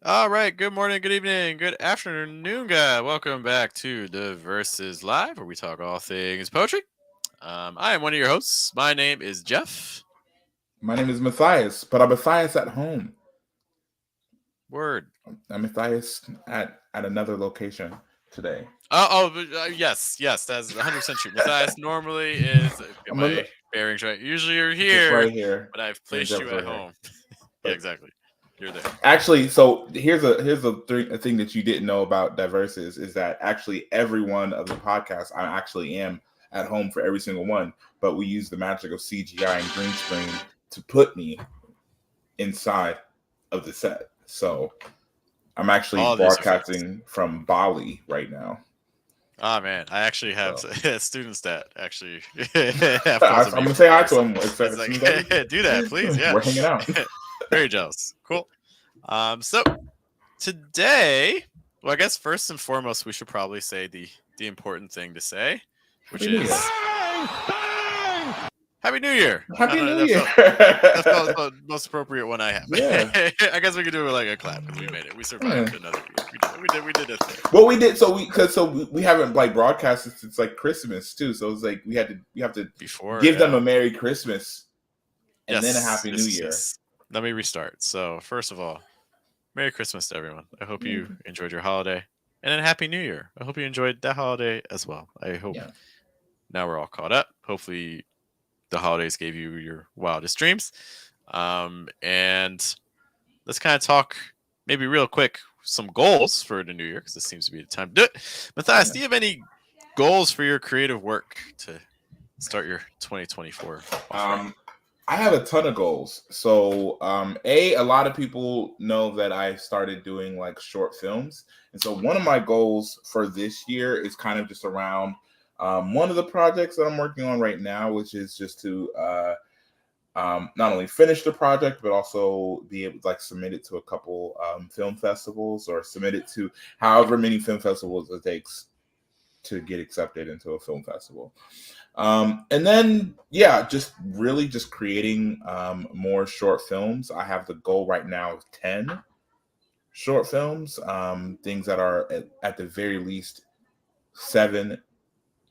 All right. Good morning, good evening, good afternoon, guy. Welcome back to the Versus Live, where we talk all things poetry. I am one of your hosts. My name is Jeff. My name is Matthias, but I'm Matthias at home. Word. I'm Matthias at another location today. Yes, that's 100% true. Matthias normally is, get I'm in, my bearings right. Usually you're just here, right here. but I've Me and placed Jeff's you at right here. home. Yeah, But exactly. You're there. actually, so a thing that you didn't know about Diverses is that actually every one of the podcasts I actually am at home for every single one, but we use the magic of CGI and green screen to put me inside of the set. So I'm actually All these effects. broadcasting from Bali right now. Oh, man. I actually have So students that actually have come to I'm me gonna for say hi to advice. him It's as like, soon as I leave. do that, please. Yeah. We're hanging out. Very jealous. Cool. So today, well, I guess first and foremost, we should probably say the important thing to say, which Happy New Year! is Happy New Year. I Happy don't know. New That Year! felt the most appropriate one I have. Yeah. I guess we could do it like a clap because we made it. We Yeah. survived another year. We did a thing. Well, we did we haven't like broadcasted since like Christmas too. So it's like we have to Before, give them yeah. a Merry Christmas and then a Yes, Happy New yes, yes, Year. yes. Let me restart. So first of all, Merry Christmas to everyone. I hope Yeah. you enjoyed your holiday. And then Happy New Year. I hope you enjoyed that holiday as well. I hope Yeah. now we're all caught up. Hopefully the holidays gave you your wildest dreams. And let's kind of talk maybe real quick some goals for the new year because this seems to be the time to do it. Matthias, Yeah. do you have any goals for your creative work to start your 2024 off right? Um, I have a ton of goals. So, a lot of people know that I started doing like short films, and so one of my goals for this year is kind of just around one of the projects that I'm working on right now, which is just to not only finish the project but also be able to like submit it to a couple film festivals or submit it to however many film festivals it takes to get accepted into a film festival. And then, yeah, just really just creating more short films. I have the goal right now of 10 short films, things that are at the very least 7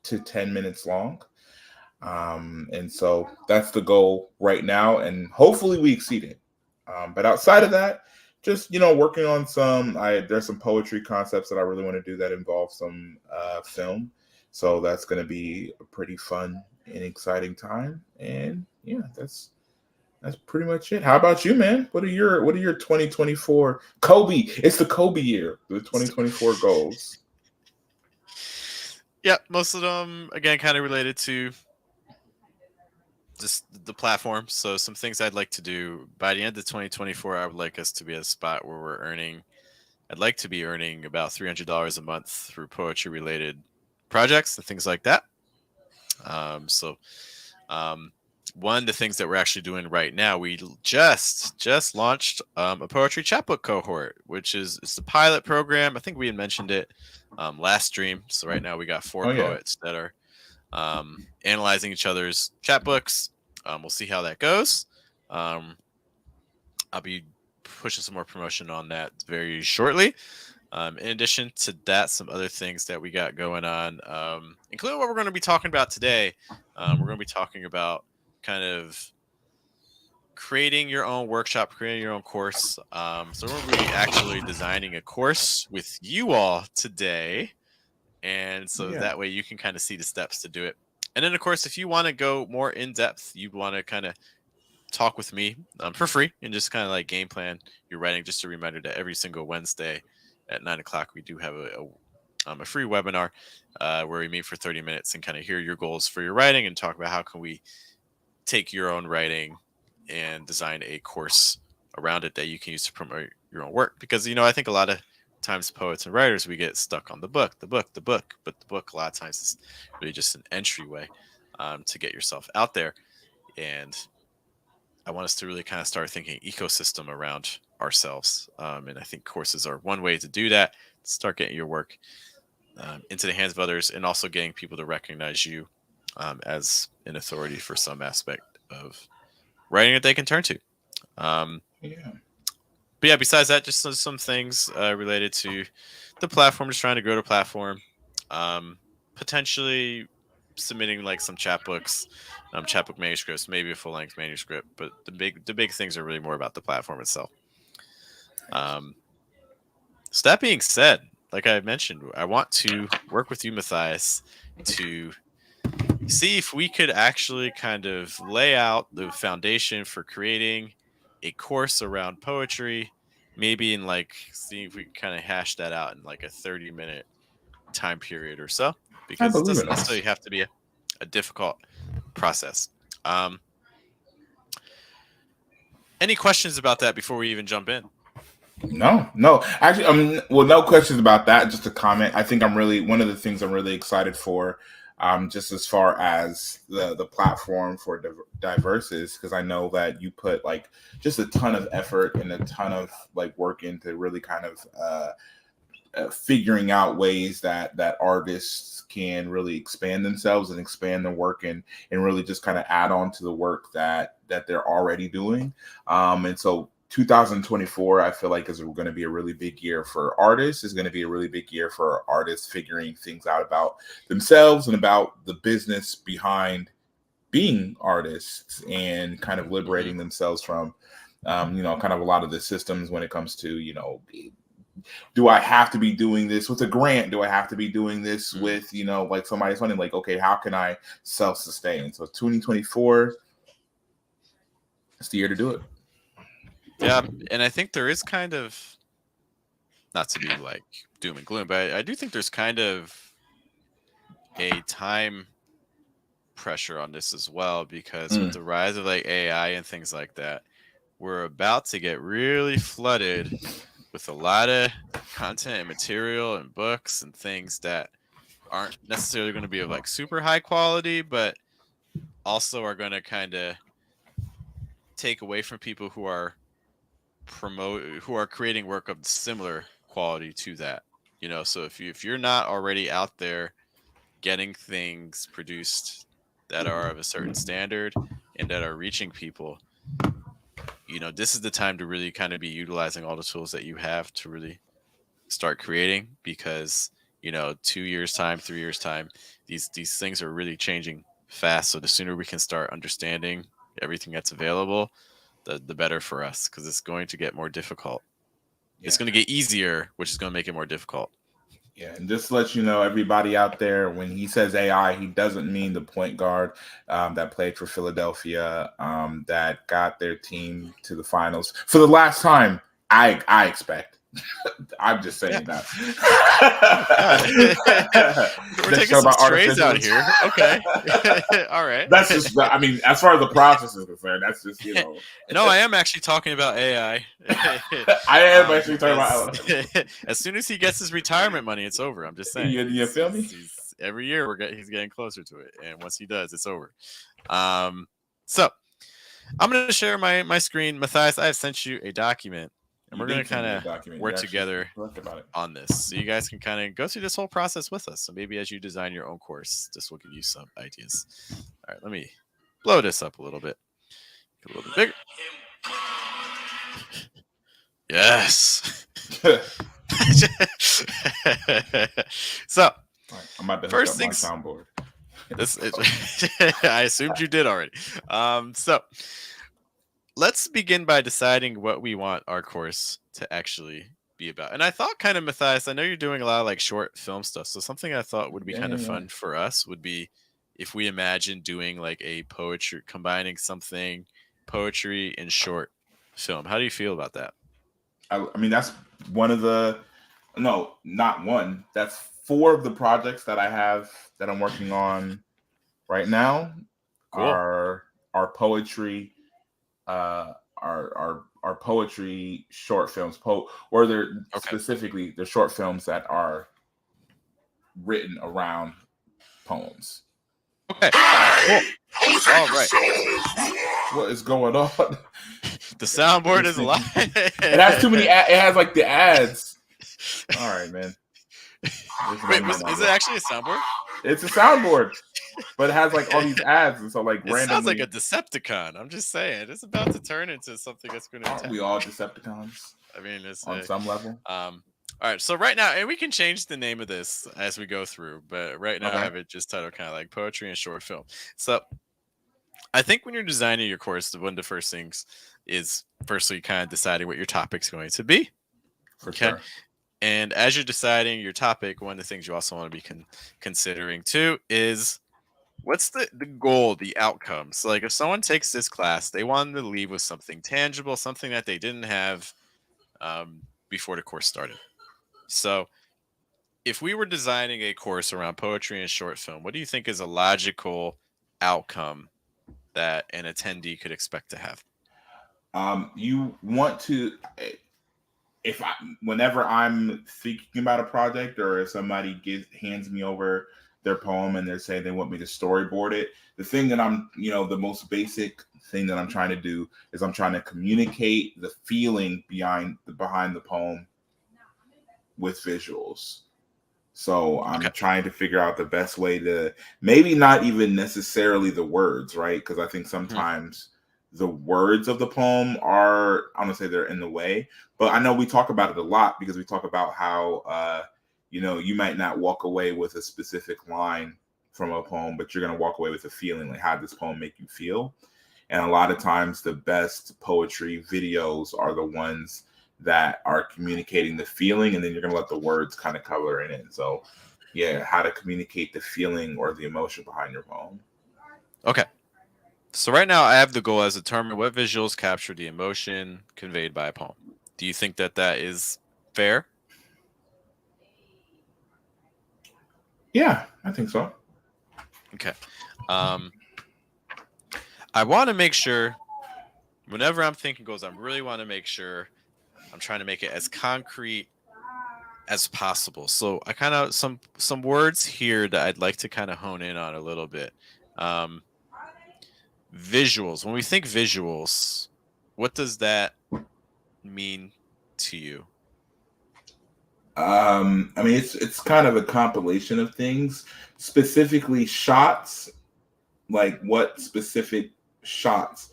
to 10 minutes long. And so that's the goal right now, and hopefully we exceed it. But outside of Okay. that, just working on there's some poetry concepts that I really want to do that involve some film. So that's going to be a pretty fun and exciting time. And yeah, that's pretty much it. How about you, man? What are your 2024 Kobe? It's the Kobe year. The 2024 goals. Yeah, most of them again kind of related to just the platform. So some things I'd like to do by the end of 2024, I would like us to be at a spot where we're earning. I'd like to be earning about $300 a month through poetry related projects and things like that. So um, one of the things that we're actually doing right now, we just launched a poetry chapbook cohort, which is it's the pilot program. I think we had mentioned it last stream. So right now we got four Oh yeah. poets that are analyzing each other's chapbooks. We'll see how that goes. Um, I'll be pushing some more promotion on that very shortly. In addition to that, some other things that we got going on, including what we're going to be talking about today. We're going to be talking about kind of creating your own workshop, creating your own course. So we're going to be actually designing a course with you all today. And so Yeah. that way you can kind of see the steps to do it. And then, of course, if you want to go more in depth, you want to kind of talk with me for free and just kind of like game plan your writing. Just a reminder that every single Wednesday at 9 o'clock, we do have a free webinar where we meet for 30 minutes and kind of hear your goals for your writing and talk about how can we take your own writing and design a course around it that you can use to promote your own work. Because, I think a lot of times poets and writers, we get stuck on the book, but the book a lot of times is really just an entryway to get yourself out there. And I want us to really kind of start thinking ecosystem around ourselves. And I think courses are one way to do that. Start getting your work into the hands of others and also getting people to recognize you as an authority for some aspect of writing that they can turn to. Um, Yeah. But yeah, besides that, just some things related to the platform, just trying to grow the platform. Potentially submitting like some chapbook manuscripts, maybe a full length manuscript. But the big things are really more about the platform itself. So that being said, like I mentioned, I want to work with you, Matthias, to see if we could actually kind of lay out the foundation for creating a course around poetry, maybe in like see if we kind of hash that out in like a 30-minute time period or so, I because it believe doesn't in us. necessarily have to be a difficult process. Any questions about that before we even jump in? No. Actually, well, no questions about that. Just a comment. I think one of the things I'm really excited for, just as far as the platform for Diverse is, because I know that you put like just a ton of effort and a ton of like work into really kind of figuring out ways that artists can really expand themselves and expand their work and really just kind of add on to the work that they're already doing. And so 2024, I feel like is going to be a really big year for artists. Is going to be a really big year for artists figuring things out about themselves and about the business behind being artists and kind of liberating themselves from, kind of a lot of the systems when it comes to, do I have to be doing this with a grant? Do I have to be doing this with, like somebody's funding? Like, okay, how can I self-sustain? So 2024, it's the year to do it. Yeah, and I think there is kind of, not to be like doom and gloom, but I do think there's kind of a time pressure on this as well, because with the rise of like AI and things like that, we're about to get really flooded with a lot of content and material and books and things that aren't necessarily going to be of like super high quality, but also are going to kind of take away from people who are creating work of similar quality to that. So if you're not already out there getting things produced that are of a certain standard and that are reaching people, this is the time to really kind of be utilizing all the tools that you have to really start creating, because 2 years time, 3 years time, these things are really changing fast. So the sooner we can start understanding everything that's available, the better for us, because it's going to get more difficult. Yeah. It's going to get easier, which is going to make it more difficult. Yeah, and just to let you know, everybody out there, when he says AI, he doesn't mean the point guard that played for Philadelphia, that got their team to the finals for the last time. I expect. I'm just saying that. We're taking some strays out here. Okay. All right. That's just, as far as the process is concerned, that's just, No, I am actually talking about AI. I am actually talking about as soon as he gets his retirement money, it's over. I'm just saying. You feel me? Every year he's getting closer to it. And once he does, it's over. So I'm going to share my screen. Matthias, I have sent you a document. And we're going to kind of work together on this. So you guys can kind of go through this whole process with us. So maybe as you design your own course, this will give you some ideas. All right, let me blow this up a little bit. Get a little bit bigger. Yes. So, I'm about to first hook up my soundboard. This is, I assumed you did already. So let's begin by deciding what we want our course to actually be about. And I thought kind of, Matthias, I know you're doing a lot of like short film stuff. So something I thought would be kind of fun for us would be if we imagine doing like a poetry, combining something poetry and short film. How do you feel about that? That's one of the, no, not one. That's 4 of the projects that I have that I'm working on right now. Cool. Are poetry, our poetry short films, or they're specifically the short films that are written around poems. Okay. Cool. All right. What is going on? The soundboard is alive. It has too many. It has like the ads. All right, man. Wait, is it actually a soundboard? It's a soundboard, but it has like all these ads, and so like it sounds like a Decepticon. I'm just saying, it's about to turn into something that's going to. Aren't we all Decepticons? I mean, it's on some level. all right. So right now, and we can change the name of this as we go through, but right now I Okay. have it just titled kind of like poetry and short film. So I think when you're designing your course, one of the first things is firstly kind of deciding what your topic's going to be. For Okay. sure. And as you're deciding your topic, one of the things you also want to be considering too is what's the goal, the outcome. So like if someone takes this class, they want to leave with something tangible, something that they didn't have before the course started. So if we were designing a course around poetry and short film, what do you think is a logical outcome that an attendee could expect to have? You want to, if I, whenever I'm thinking about a project, or if somebody hands me over their poem and they're saying they want me to storyboard it, the thing that the most basic thing that I'm trying to do is I'm trying to communicate the feeling behind the poem with visuals. So Okay. I'm trying to figure out the best way to, maybe not even necessarily the words, right? Because I think Mhm. sometimes the words of the poem are, I'm gonna say they're in the way. But I know we talk about it a lot because we talk about how you might not walk away with a specific line from a poem, but you're gonna walk away with a feeling, like how did this poem make you feel? And a lot of times the best poetry videos are the ones that are communicating the feeling, and then you're going to let the words kind of color in it. So yeah, how to communicate the feeling or the emotion behind your poem. Okay. So right now I have the goal as determine what visuals capture the emotion conveyed by a poem. Do you think that that is fair? Yeah, I think so. Okay. Um, I want to make sure whenever I'm thinking goals, I really want to make sure I'm trying to make it as concrete as possible. So I kind of some words here that I'd like to kind of hone in on a little bit. Um, Visuals. When we think visuals, what does that mean to you? I mean, it's kind of a compilation of things, specifically shots, like what specific shots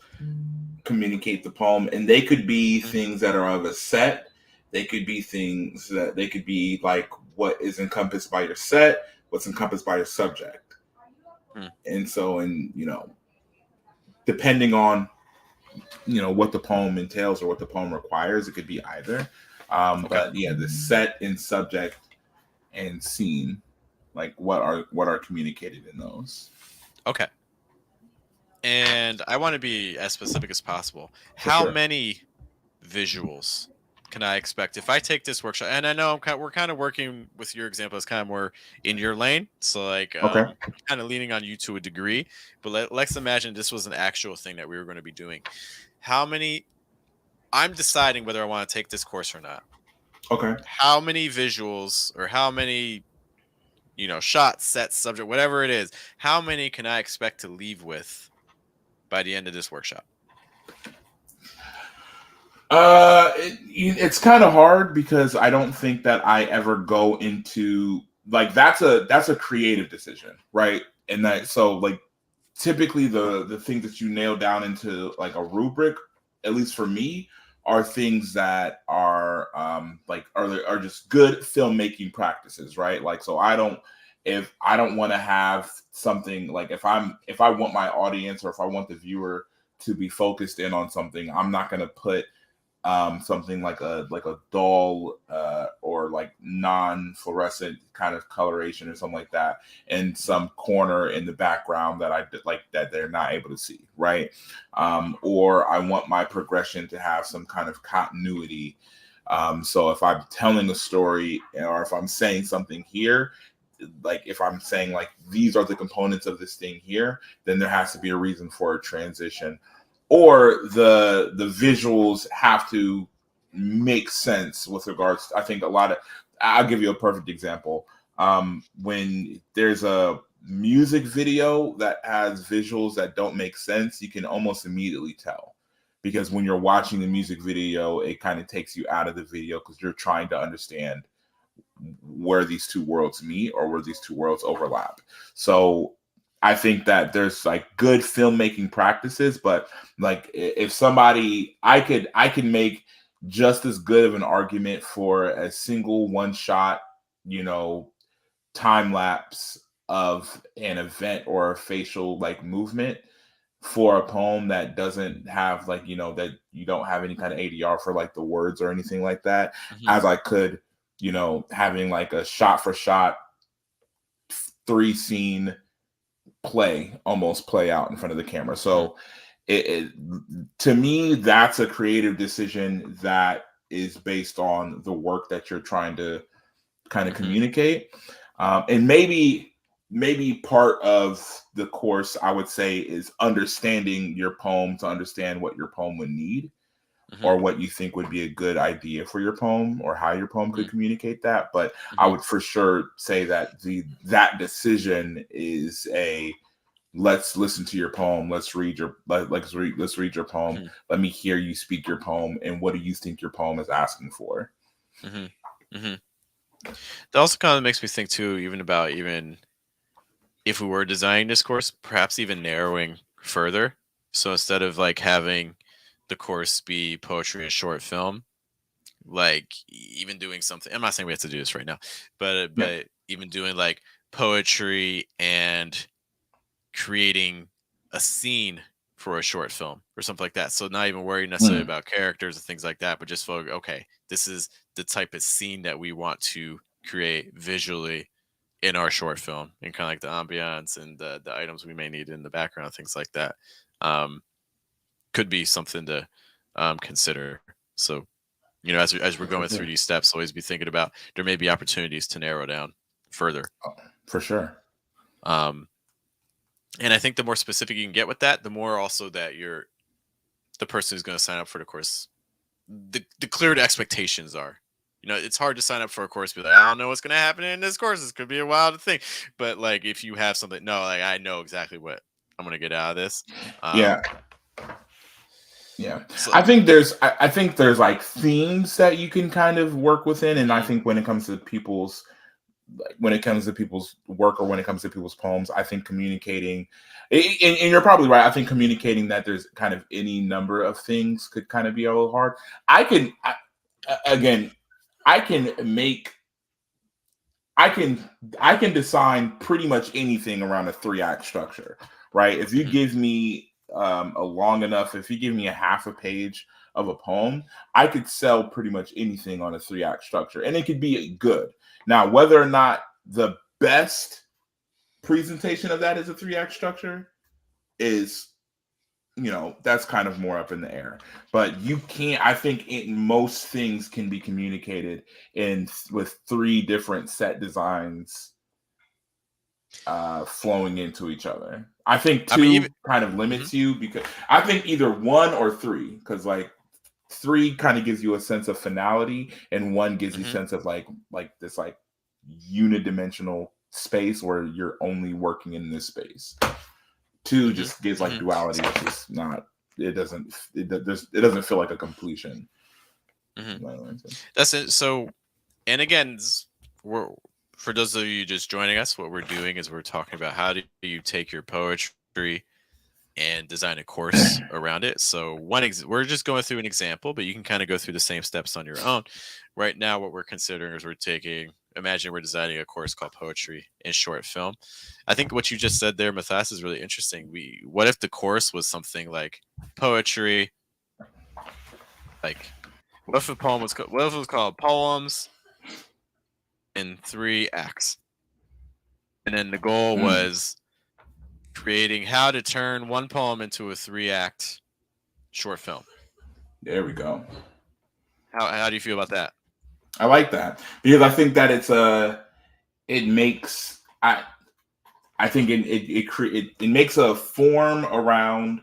communicate the poem, and they could be Mhm. things that are of a set. They could be things that they could be like what is encompassed by your set, what's encompassed by your subject. Mm, And so, and depending on what the poem entails or what the poem requires, it could be either. okay. But yeah, the set and subject and scene, like what are communicated in those. Okay. And I want to be as specific as possible. For How sure. many visuals can I expect if I take this workshop? And I know we're kind of working with your example as kind of more in your lane, so like Okay. kind of leaning on you to a degree. But let's imagine this was an actual thing that we were going to be doing. How many? I'm deciding whether I want to take this course or not. Okay. How many visuals or how many shots, sets, subject, whatever it is? How many can I expect to leave with by the end of this workshop? It's kind of hard because I don't think that I ever go into, like, that's a creative decision, right? And that, so like, typically the things that you nail down into like a rubric, at least for me, are things that are like are just good filmmaking practices, right? Like, so I don't, if I don't want to have something, like if I want my audience or if I want the viewer to be focused in on something, I'm not going to put something like a dull or like non-fluorescent kind of coloration or something like that in some corner in the background that I like that they're not able to see, right? Or I want my progression to have some kind of continuity. So if I'm telling a story or if I'm saying something here, like if I'm saying like these are the components of this thing here, then there has to be a reason for a transition, or the visuals have to make sense with regards to, I think a lot of, I'll give you a perfect example. When there's a music video that has visuals that don't make sense, you can almost immediately tell, because when you're watching the music video, it kind of takes you out of the video because you're trying to understand where these two worlds meet or where these two worlds overlap. So I think that there's like good filmmaking practices, but like if somebody, I could make just as good of an argument for a single one shot, you know, time lapse of an event or a facial like movement for a poem that doesn't have like, you know, that you don't have any kind of ADR for like the words or anything like that, Hmm. as I could, you know, having like a shot for shot 3 scene almost play out in front of the camera. So it to me, that's a creative decision that is based on the work that you're trying to kind of Hmm. communicate. And maybe part of the course, I would say, is understanding your poem to understand what your poem would need, Hmm. or what you think would be a good idea for your poem, or how your poem could communicate that. But I Hmm. would for sure say that that decision is a, let's listen to your poem, let's read your poem, Hmm. let me hear you speak your poem, and what do you think your poem is asking for. Hmm. Hmm. That also kind of makes me think too, even about even if we were designing this course, perhaps even narrowing further. So instead of like having the course be poetry and short film, like even doing something. I'm not saying we have to do this right now, Yeah. but even doing like poetry and creating a scene for a short film or something like that. So not even worrying necessarily Mm. about characters and things like that, but just focus, okay, this is the type of scene that we want to create visually in our short film, and kind of like the ambiance and the items we may need in the background, things like that. Um, could be something to consider. So, you know, as we're For going through sure. these steps, always be thinking about there may be opportunities to narrow down further. Oh, for sure. Um, and I think the more specific you can get with that, the more also that you're the person who's going to sign up for the course, the clearer the expectations are. You know, it's hard to sign up for a course, be like, I don't know what's going to happen in this course. This could be a wild thing. But like, if you have something, no, like I know exactly what I'm going to get out of this. Yeah. Um, Yeah. so, I think there's like themes that you can kind of work within. And I mhm, think when it comes to people's work, or when it comes to people's poems, I think communicating, and you're probably right. I think communicating that there's kind of any number of things could kind of be a little hard. Again, I can make, I can, I can design pretty much anything around a 3 act structure, right? If you mhm, give me if you give me a half a page of a poem, I could sell pretty much anything on a 3 act structure, and it could be good. Now, whether or not the best presentation of that is a 3 act structure is, you know, that's kind of more up in the air. But you can't, I think most things can be communicated in with 3 different set designs flowing into each other. I think I mean, even, 2 kind of mhm, limits you, because I think either 1 or 3, because like 3 kind of gives you a sense of finality, and 1 gives you a mhm, sense of like this like unidimensional space where you're only working in this space. 2 mhm, just gives like mhm, duality, which is not, it doesn't feel like a completion. mhm. You know what I'm saying? That's it. So, and again, we're for those of you just joining us, what we're doing is we're talking about how do you take your poetry and design a course around it. So we're just going through an example, but you can kind of go through the same steps on your own. Right now, what we're considering is we're taking. Imagine we're designing a course called Poetry in Short Film. I think what you just said there, Matthias, is really interesting. What if the course was something like poetry, like what if what if it was called Poems in 3 acts, and then the goal Mm, was creating how to turn one poem into a 3 act short film. there we go. How do you feel about that? I like that, because I think that it makes, I think it makes a form around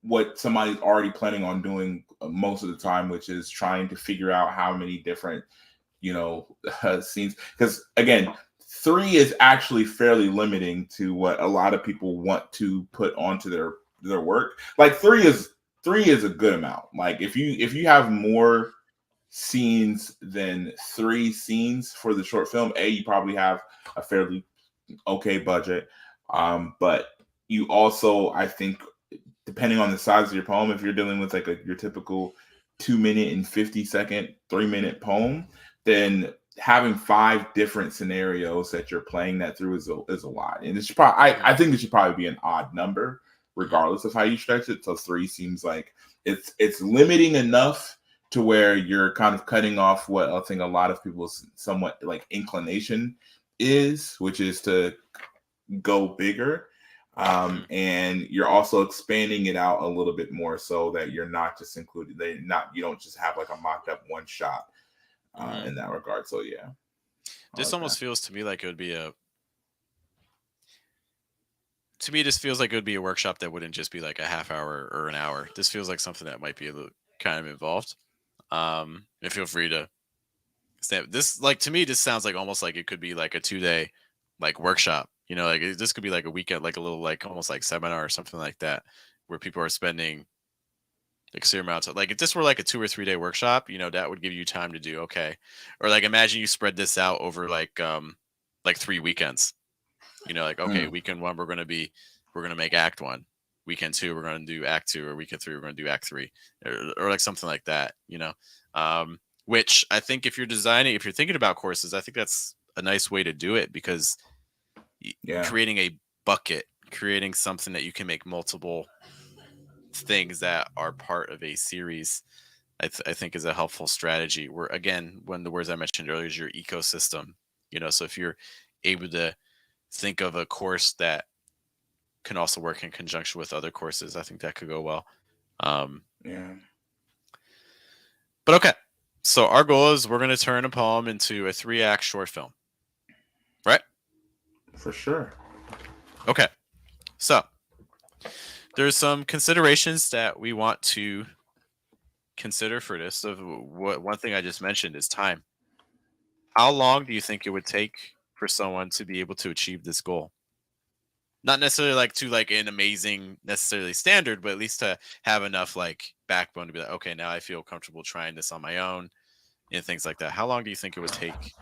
what somebody's already planning on doing most of the time, which is trying to figure out how many different, you know, scenes. Because again, 3 is actually fairly limiting to what a lot of people want to put onto their work. Like 3 is a good amount. Like if you have more scenes than 3 scenes for the short film, you probably have a fairly okay budget. But you also, I think, depending on the size of your poem, if you're dealing with like your typical 2 minute and 50-second, 3 minute poem, then having 5 different scenarios that you're playing that through is a lot. And it's probably I think it should probably be an odd number, regardless of how you stretch it. So 3 seems like it's limiting enough to where you're kind of cutting off what I think a lot of people's somewhat like inclination is, which is to go bigger. And you're also expanding it out a little bit more so that you're not just included. You don't just have like a mocked up one shot in that regard. So yeah, this almost feels to me like it would be to me, this feels like it would be a workshop that wouldn't just be like a half hour or an hour. This feels like something that might be a little kind of involved. And feel free to stamp this. Like to me, this sounds like almost like it could be like a 2-day like workshop. You know, like this could be like a weekend, like a little like almost like seminar or something like that, where people are spending like certain amounts of like if this were like a 2 or 3 day workshop, you know, that would give you time to do okay. Or like imagine you spread this out over like 3 weekends. You know, like okay, weekend 1 we're gonna make act 1. Weekend 2 we're gonna do act 2, or weekend 3 we're gonna do act 3, or like something like that. You know, which I think if you're thinking about courses, I think that's a nice way to do it because creating a bucket, creating something that you can make multiple things that are part of a series, I think is a helpful strategy. Where again, one of the words I mentioned earlier is your ecosystem. You know, so if you're able to think of a course that can also work in conjunction with other courses, I think that could go well. Yeah. But okay, so our goal is we're going to turn a poem into a 3-act short film, right? For sure. Okay, so there's some considerations that we want to consider for this. So one thing I just mentioned is time. How long do you think it would take for someone to be able to achieve this goal? Not necessarily like to like an amazing necessarily standard, but at least to have enough like backbone to be like, okay, now I feel comfortable trying this on my own and things like that. How long do you think it would take?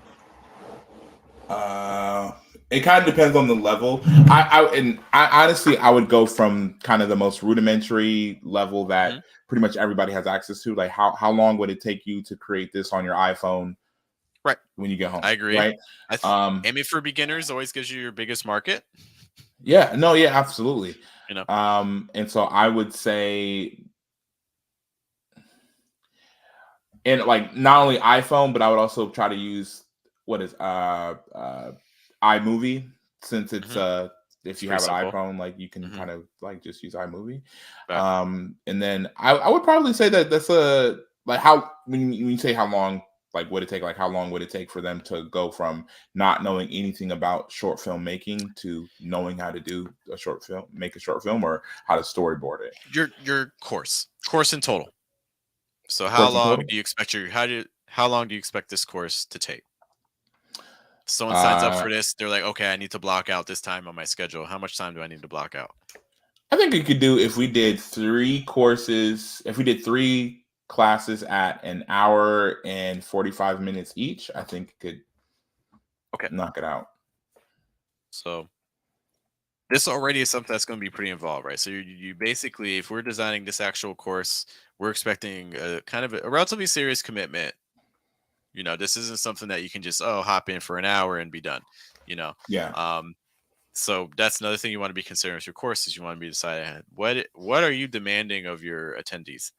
It kind of depends on the level. I honestly I would go from kind of the most rudimentary level that pretty much everybody has access to. Like how long would it take you to create this on your iPhone? Right. When you get home. I agree. Right. Aiming for beginners always gives you your biggest market. Yeah, no, yeah, absolutely. You know. And so I would say, and like not only iPhone, but I would also try to use what is iMovie, since it's if you have an iPhone, like you can kind of like just use iMovie. And then I would probably say that that's a like how when you say how long like would it take, like how long would it take for them to go from not knowing anything about short film making to knowing how to do a short film, make a short film, or how to storyboard it? Your course in total. So how long do you expect how long do you expect this course to take? Someone signs up for this, they're like, okay, I need to block out this time on my schedule. How much time do I need to block out? I think we could do, if we did 3 courses, if we did 3 classes at an hour and 45 minutes each, I think it could knock it out. So this already is something that's going to be pretty involved, right? So you basically, if we're designing this actual course, we're expecting a kind of a relatively serious commitment. You know, this isn't something that you can just hop in for an hour and be done. You know, so that's another thing you want to be considering with your courses. You want to be deciding what are you demanding of your attendees.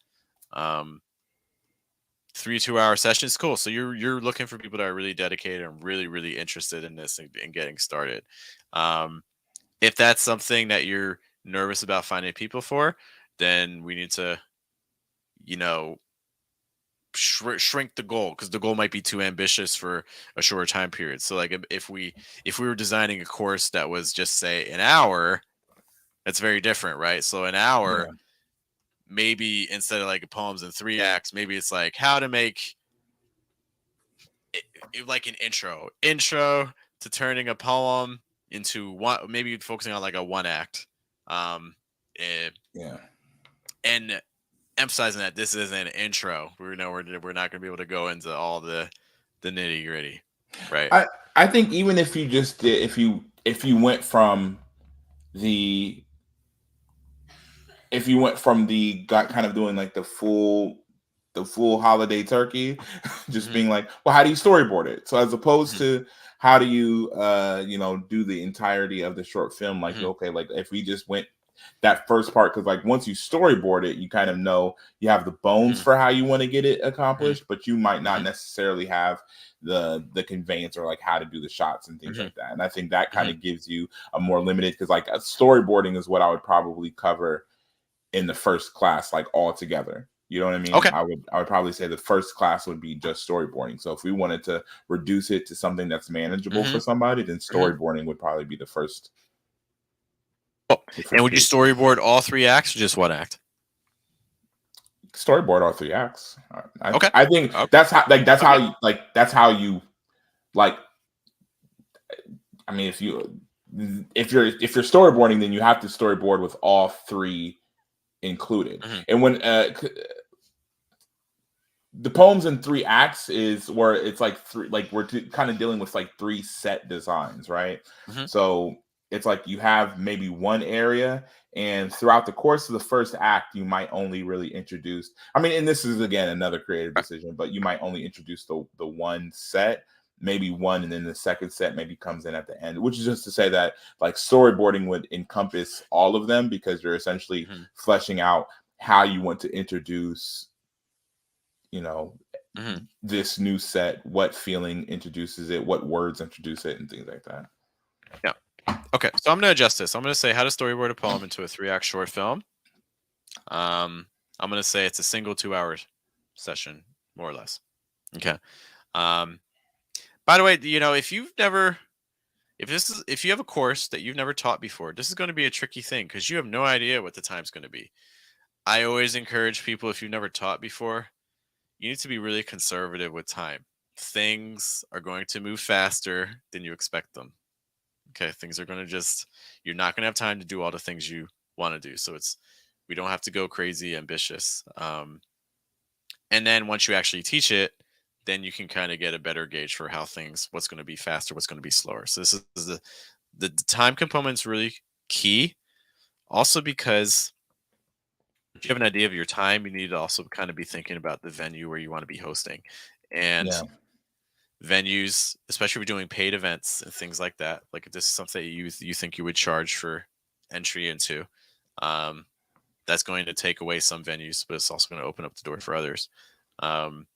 3 2-hour sessions, cool. So you're looking for people that are really dedicated and really really interested in this and getting started. If that's something that you're nervous about finding people for, then we need to, you know, shrink the goal, because the goal might be too ambitious for a shorter time period. So like if we were designing a course that was just say an hour, that's very different, right? So an hour, maybe instead of like poems in 3 acts, maybe it's like how to make it like an intro to turning a poem into one, maybe focusing on like a 1 act. And emphasizing that this is an intro. We're not going to be able to go into all the nitty gritty, right? I think even if you just did, if you went from the kind of doing like the full the full holiday turkey, just Mhm. being like, well, how do you storyboard it? So as opposed Mhm. to how do you do the entirety of the short film, like, Mhm. okay, like if we just went that first part, because like once you storyboard it, you kind of know you have the bones Mhm. for how you want to get it Mhm. accomplished, but you might not Mhm. necessarily have the conveyance or like how to do the shots and things Mhm. like that. And I think that kind Mhm. of gives you a more limited, because like storyboarding is what I would probably cover in the first class, like all together. You know what I mean? Okay. I would probably say the first class would be just storyboarding. So if we wanted to reduce it to something that's manageable for Mhm. somebody, then Mhm. storyboarding would probably be Oh, the and first would you piece. storyboard all 3 acts or just 1 act? Storyboard all 3 acts. Okay. I think Okay. that's how Okay. you like. I mean, if you're storyboarding, then you have to storyboard with all three included. Mhm. And when the poems in 3 acts is where it's like three, like we're kind of dealing with like three set designs, right? Mhm. So it's like you have maybe one area, and throughout the course of the first act, you might only really introduce. I mean, and this is again another creative Okay. decision, but you might only introduce the one set, maybe one, and then the second set maybe comes in at the end. Which is just to say that like storyboarding would encompass all of them, because you're essentially Mhm. fleshing out how you want to introduce you know Mhm. this new set, what feeling introduces it, what words introduce it, and things like that. Yeah. Okay. So I'm gonna adjust this. I'm gonna say how to storyboard a poem into a 3-act short film. I'm gonna say it's a single 2-hour session, more or less. Okay. Um, by the way, if you have a course that you've never taught before, this is going to be a tricky thing because you have no idea what the time's going to be. I always encourage people, if you've never taught before, you need to be really conservative with time. Things are going to move faster than you expect them. Okay, things are going to just you're not going to have time to do all the things you want to do. So it's we don't have to go crazy ambitious. And then once you actually teach it, then you can kind of get a better gauge for what's going to be faster, what's going to be slower. So this is the time component's really key. Also because if you have an idea of your time, you need to also kind of be thinking about the venue where you want to be hosting. And Yeah. venues, especially if you're doing paid events and things like that, like if this is something that you think you would charge for entry into, um, that's going to take away some venues, but it's also going to open up the door for others. Um,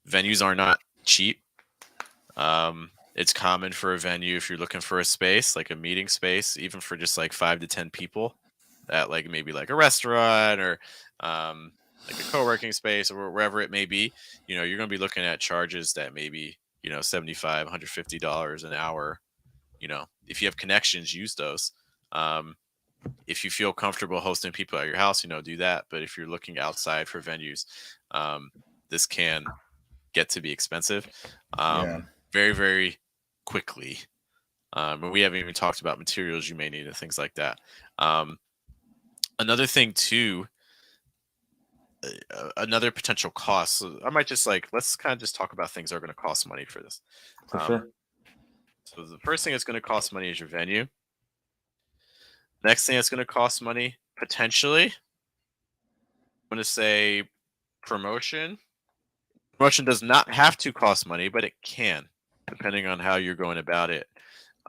Venues are not cheap. It's common for a venue if you're looking for a space, like a meeting space, even for just like 5 to 10 people, at like maybe like a restaurant or um, like a co-working space or wherever it may be. You're going to be looking at charges that maybe 75, $150 an hour. If you have connections, use those. Um, if you feel comfortable hosting people at your house, do that. But if you're looking outside for venues, um, this can get to be expensive Yeah. very, very quickly. And we haven't even talked about materials you may need and things like that. Um, Another thing, too, another potential cost. So I might just let's kind of just talk about things that are going to cost money for this. For Um, sure. so the first thing that's going to cost money is your venue. Next thing that's going to cost money, potentially, I'm going to say promotion. Promotion does not have to cost money, but it can, depending on how you're going about it.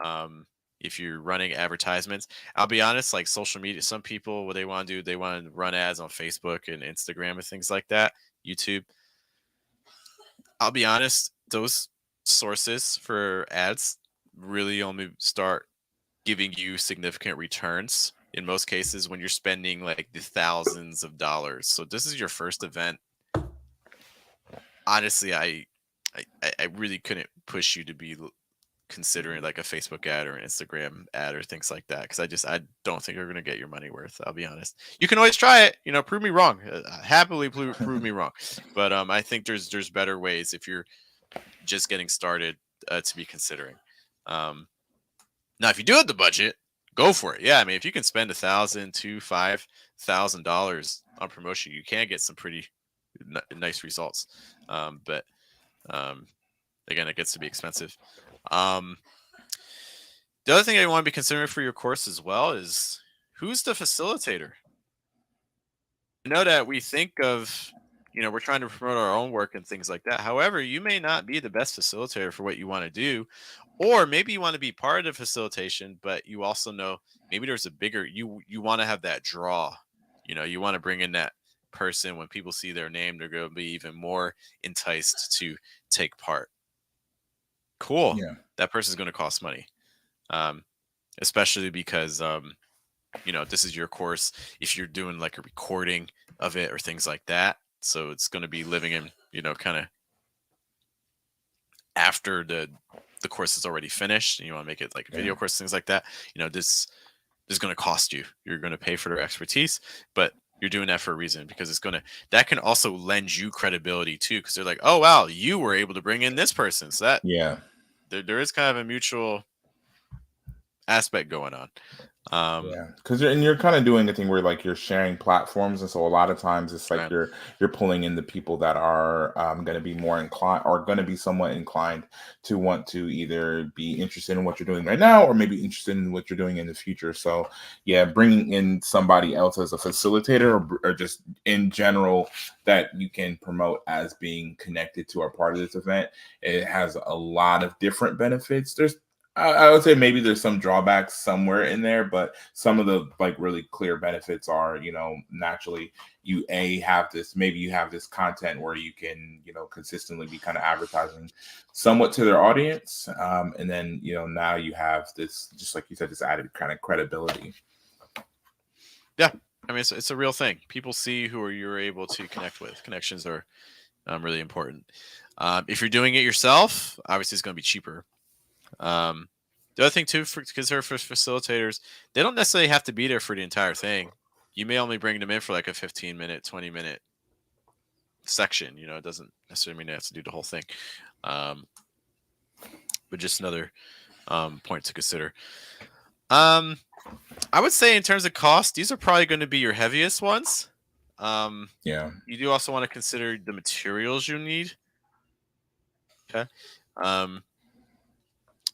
Um, if you're running advertisements, I'll be honest, like social media, some people, what they want to do, they want to run ads on Facebook and Instagram and things like that, YouTube. I'll be honest, those sources for ads really only start giving you significant returns in most cases when you're spending like the thousands of dollars. So this is your first event. Honestly, I really couldn't push you to be considering like a Facebook ad or an Instagram ad or things like that because I don't think you're going to get your money worth. I'll be honest. You can always try it, prove me wrong. Happily prove me wrong. But I think there's better ways if you're just getting started to be considering. Um, Now, if you do have the budget, go for it. Yeah, I mean, if you can spend $1,000 to $5,000 on promotion, you can get some pretty nice results. But um, again, it gets to be expensive. Um, the other thing I want to be considering for your course as well is who's the facilitator. I know that we think of we're trying to promote our own work and things like that. However, you may not be the best facilitator for what you want to do, or maybe you want to be part of facilitation, but you also know maybe there's a bigger you want to have that draw. You want to bring in that person. When people see their name, they're going to be even more enticed to take part. Cool. Yeah. That person's going to cost money, especially because this is your course. If you're doing like a recording of it or things like that, so it's going to be living in kind of after the course is already finished, and you want to make it like a video course, things like that. This is going to cost you. You're going to pay for their expertise, but you're doing that for a reason, because that can also lend you credibility too, because they're like, oh wow, you were able to bring in this person, so that there is kind of a mutual aspect going on. Because you're kind of doing a thing where like you're sharing platforms, and so a lot of times it's like you're pulling in the people that are going to be more inclined, or going to be somewhat inclined to want to either be interested in what you're doing right now, or maybe interested in what you're doing in the future. So yeah, bringing in somebody else as a facilitator, or just in general that you can promote as being connected to our part of this event, it has a lot of different benefits. I would say maybe there's some drawbacks somewhere in there, but some of the like really clear benefits are, naturally you have this content where you can, consistently be kind of advertising somewhat to their audience. And then, now you have this, just like you said, this added kind of credibility. Yeah. I mean, it's a real thing. People see who you're able to connect with. Connections are really important. If you're doing it yourself, obviously it's going to be cheaper. The other thing too, because they're for facilitators, they don't necessarily have to be there for the entire thing. You may only bring them in for like a 15-minute, 20-minute section. It doesn't necessarily mean they have to do the whole thing. But just another point to consider. I would say in terms of cost, these are probably going to be your heaviest ones. You do also want to consider the materials you need. Okay.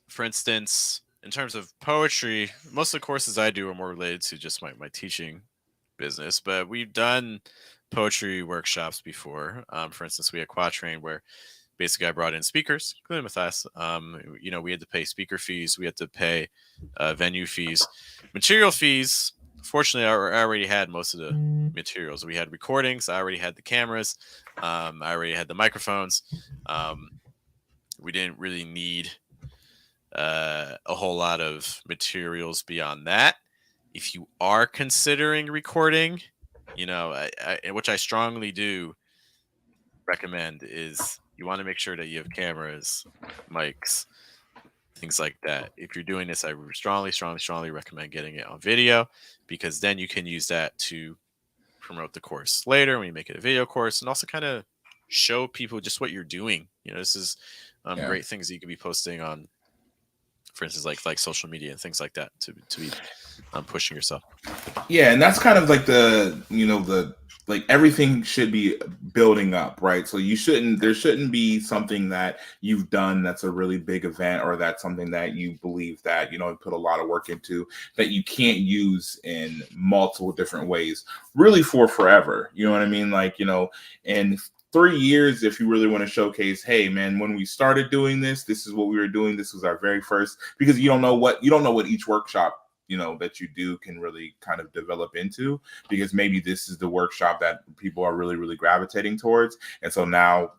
For instance, in terms of poetry, most of the courses I do are more related to just my teaching business, but we've done poetry workshops before. For instance, we had Quatrain, where basically I brought in speakers, including Matthias. We had to pay speaker fees, we had to pay venue fees, material fees. Fortunately, I already had most of the materials. We had recordings, I already had the cameras, I already had the microphones. We didn't really need a whole lot of materials beyond that. If you are considering recording, which I strongly do recommend, is you want to make sure that you have cameras, mics, things like that. If you're doing this, I strongly recommend getting it on video, because then you can use that to promote the course later when you make it a video course, and also kind of show people just what you're doing. This is great things that you could be posting on, for instance, like social media and things like that, to be pushing yourself. Yeah, and that's kind of like like everything should be building up, right? So there shouldn't be something that you've done that's a really big event, or that's something that you believe that, you put a lot of work into, that you can't use in multiple different ways, really, for forever. You know what I mean? Like, and 3 years, if you really want to showcase, hey man, when we started doing this is what we were doing. This was our very first, because you don't know what each workshop that you do can really kind of develop into, because maybe this is the workshop that people are really, really gravitating towards. And so now,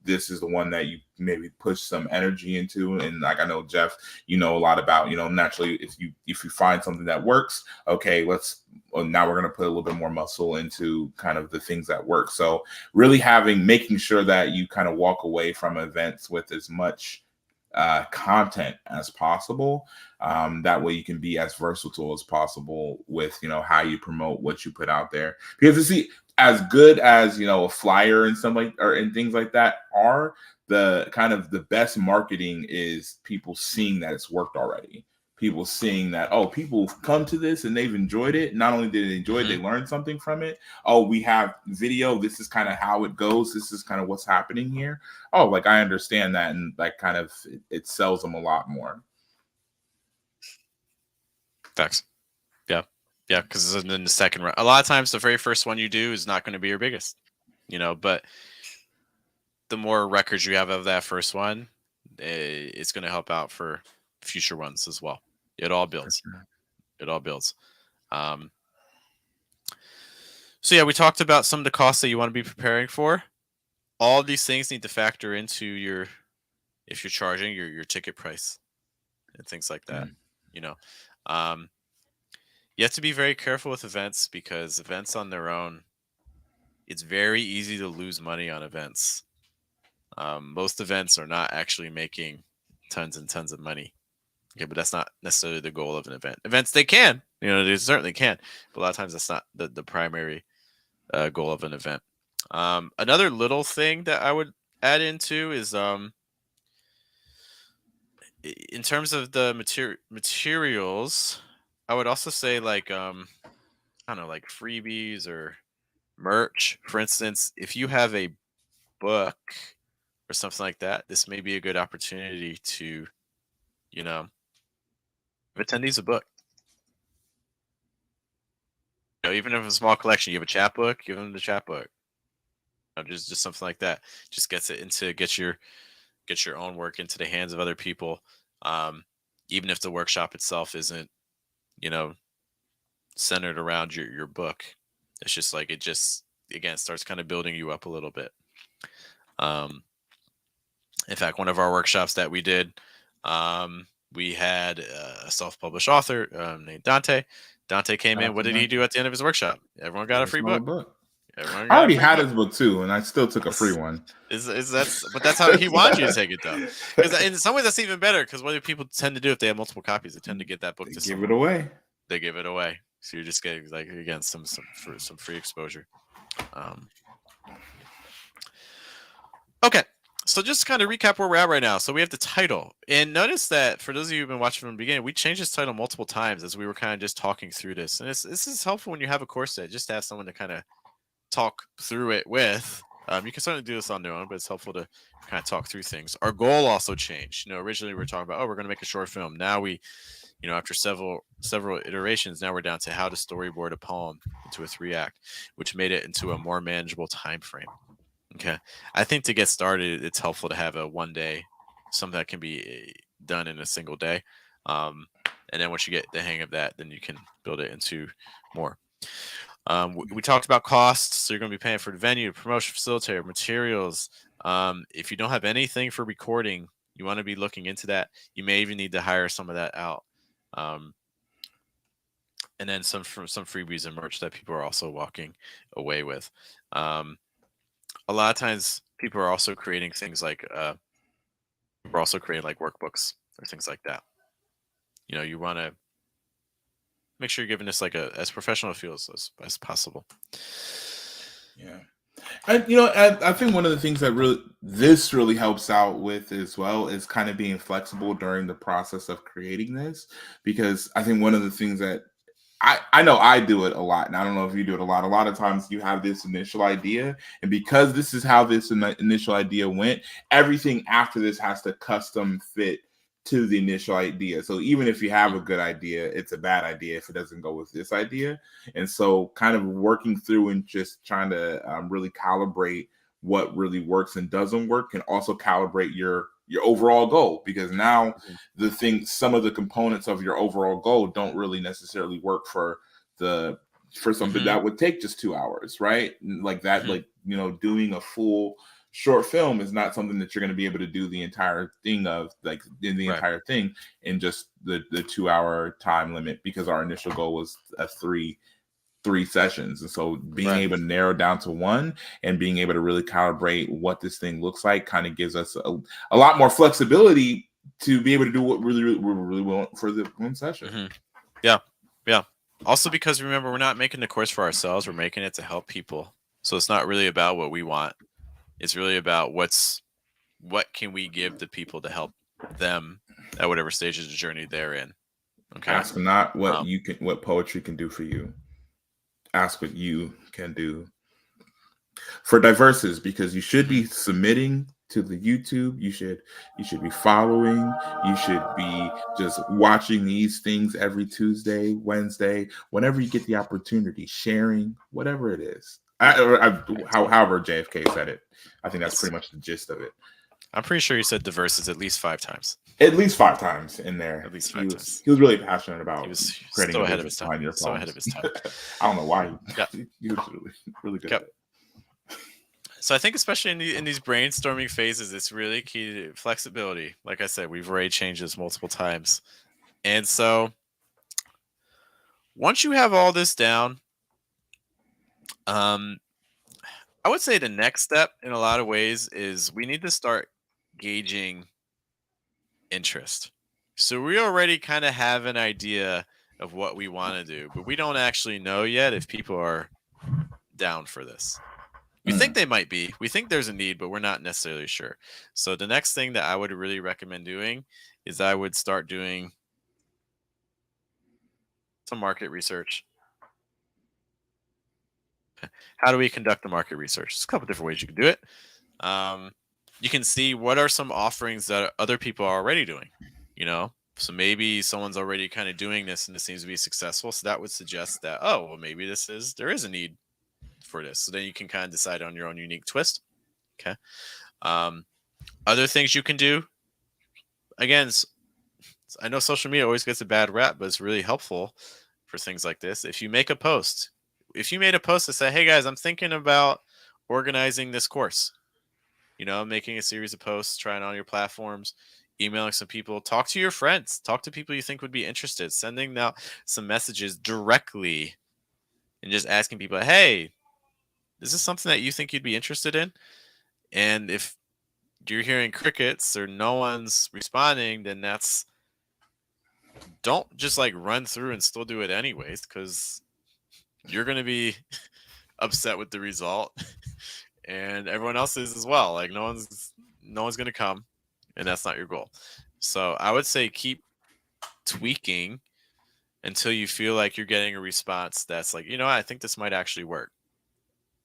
this is the one that you maybe push some energy into. And like, I know, Jeff, a lot about, naturally, if you find something that works, okay, now we're going to put a little bit more muscle into kind of the things that work. So really making sure that you kind of walk away from events with as much content as possible. That way you can be as versatile as possible with, how you promote what you put out there. Because as good as, a flyer and and things like that are, the kind of the best marketing is people seeing that it's worked already. People seeing that, oh, people come to this and they've enjoyed it. Not only did they enjoy it, they learned something from it. Oh, we have video. This is kind of how it goes. This is kind of what's happening here. Oh, like, I understand that. And that kind of, it sells them a lot more. Facts. Yeah. Yeah. Because then the second round, a lot of times the very first one you do is not going to be your biggest. But the more records you have of that first one, it's going to help out for future ones as well. It all builds. It all builds. So yeah, we talked about some of the costs that you want to be preparing for. All these things need to factor into if you're charging your ticket price and things like that. You have to be very careful with events, because events on their own, it's very easy to lose money on events. Most events are not actually making tons and tons of money. Okay, but that's not necessarily the goal of an event. Events, they can, they certainly can, but a lot of times that's not the primary goal of an event. Another little thing that I would add into is in terms of the materials, I would also say like I don't know, like freebies or merch. For instance, if you have a book or something like that, this may be a good opportunity to, give attendees a book. Even if it's a small collection, you have a chapbook, give them the chapbook. Just something like that. Just gets your own work into the hands of other people. Even if the workshop itself isn't, centered around your book. It's just like it just again starts kind of building you up a little bit. In fact, one of our workshops that we did, we had a self-published author named Dante. Dante came in. What did he do at the end of his workship? Everyone got a free book. I already had his book too, and I still took a free one. But that's how he wanted you to take it, though. Because in some ways, that's even better. Because what do people tend to do if they have multiple copies? They tend to get that book to give it away. They give it away. So you're just getting some free exposure. Okay. So just to kind of recap where we're at right now. So we have the title. And notice that for those of you who've been watching from the beginning, we changed this title multiple times as we were kind of just talking through this. And this is helpful when you have a course set, just to have someone to kind of talk through it with. You can certainly do this on their own, but it's helpful to kind of talk through things. Our goal also changed. Originally we were talking about, we're going to make a short film. Now we, after several iterations, now we're down to how to storyboard a poem into a 3-act, which made it into a more manageable time frame. Okay. I think to get started, it's helpful to have a 1 day, something that can be done in a single day. And then once you get the hang of that, then you can build it into more. We talked about costs. So you're going to be paying for the venue, promotion, facilitator, materials. If you don't have anything for recording, you want to be looking into that. You may even need to hire some of that out. And then some freebies and merch that people are also walking away with. A lot of times people are also creating things like workbooks or things like that. You want to make sure you're giving this like as professional a feel as possible. Yeah. I think one of the things that really helps out with as well is kind of being flexible during the process of creating this, because I think one of the things that I know I do it a lot, and I don't know if you do it a lot. A lot of times you have this initial idea, and because this is how this initial idea went, everything after this has to custom fit to the initial idea. So even if you have a good idea, it's a bad idea if it doesn't go with this idea. And so kind of working through and just trying to really calibrate what really works and doesn't work, can also calibrate your overall goal, because now some of the components of your overall goal don't really necessarily work for something that would take just 2 hours, right? Like that, doing a full short film is not something that you're going to be able to do the entire thing entire thing in just the 2 hour time limit, because our initial goal was three sessions. And so being able to narrow down to one and being able to really calibrate what this thing looks like kind of gives us a lot more flexibility to be able to do what we really want for the one session. Yeah. Also, because remember, we're not making the course for ourselves, we're making it to help people. So it's not really about what we want. It's really about what can we give to people to help them at whatever stage of the journey they're in. Okay. Ask not what what poetry can do for you. Ask what you can do for Diverses, because you should be submitting to the YouTube. You should be following. You should be just watching these things every Tuesday, Wednesday, whenever you get the opportunity, sharing, whatever it is. However JFK said it. I think that's pretty much the gist of it. I'm pretty sure he said diverses at least 5 times. At least 5 times in there. At least 5 times. He was really passionate about he was creating so ahead of his time. So ahead of his time. I don't know why. He was really good. At it. So I think especially in these brainstorming phases, it's really key to flexibility. Like I said, we've already changed this multiple times. And so once you have all this down, I would say the next step in a lot of ways is we need to start gauging interest. So we already kind of have an idea of what we want to do, but we don't actually know yet if people are down for this. We think they might be. We think there's a need, but we're not necessarily sure. So the next thing that I would really recommend doing is I would start doing some market research. How do we conduct the market research? There's a couple different ways you can do it. You can see what are some offerings that other people are already doing, So maybe someone's already kind of doing this and this seems to be successful. So that would suggest that, maybe there is a need for this. So then you can kind of decide on your own unique twist. Okay. Other things you can do, again, I know social media always gets a bad rap, but it's really helpful for things like this. If you make a post, if you made a post to say, hey guys, I'm thinking about organizing this course, making a series of posts, trying on your platforms, emailing some people, talk to your friends, talk to people you think would be interested, sending out some messages directly and just asking people, hey, is this something that you think you'd be interested in? And if you're hearing crickets or no one's responding, then don't just run through and still do it anyways, because you're going to be upset with the result and everyone else is as well. No one's going to come, and that's not your goal. So I would say keep tweaking until you feel like you're getting a response that's I think this might actually work.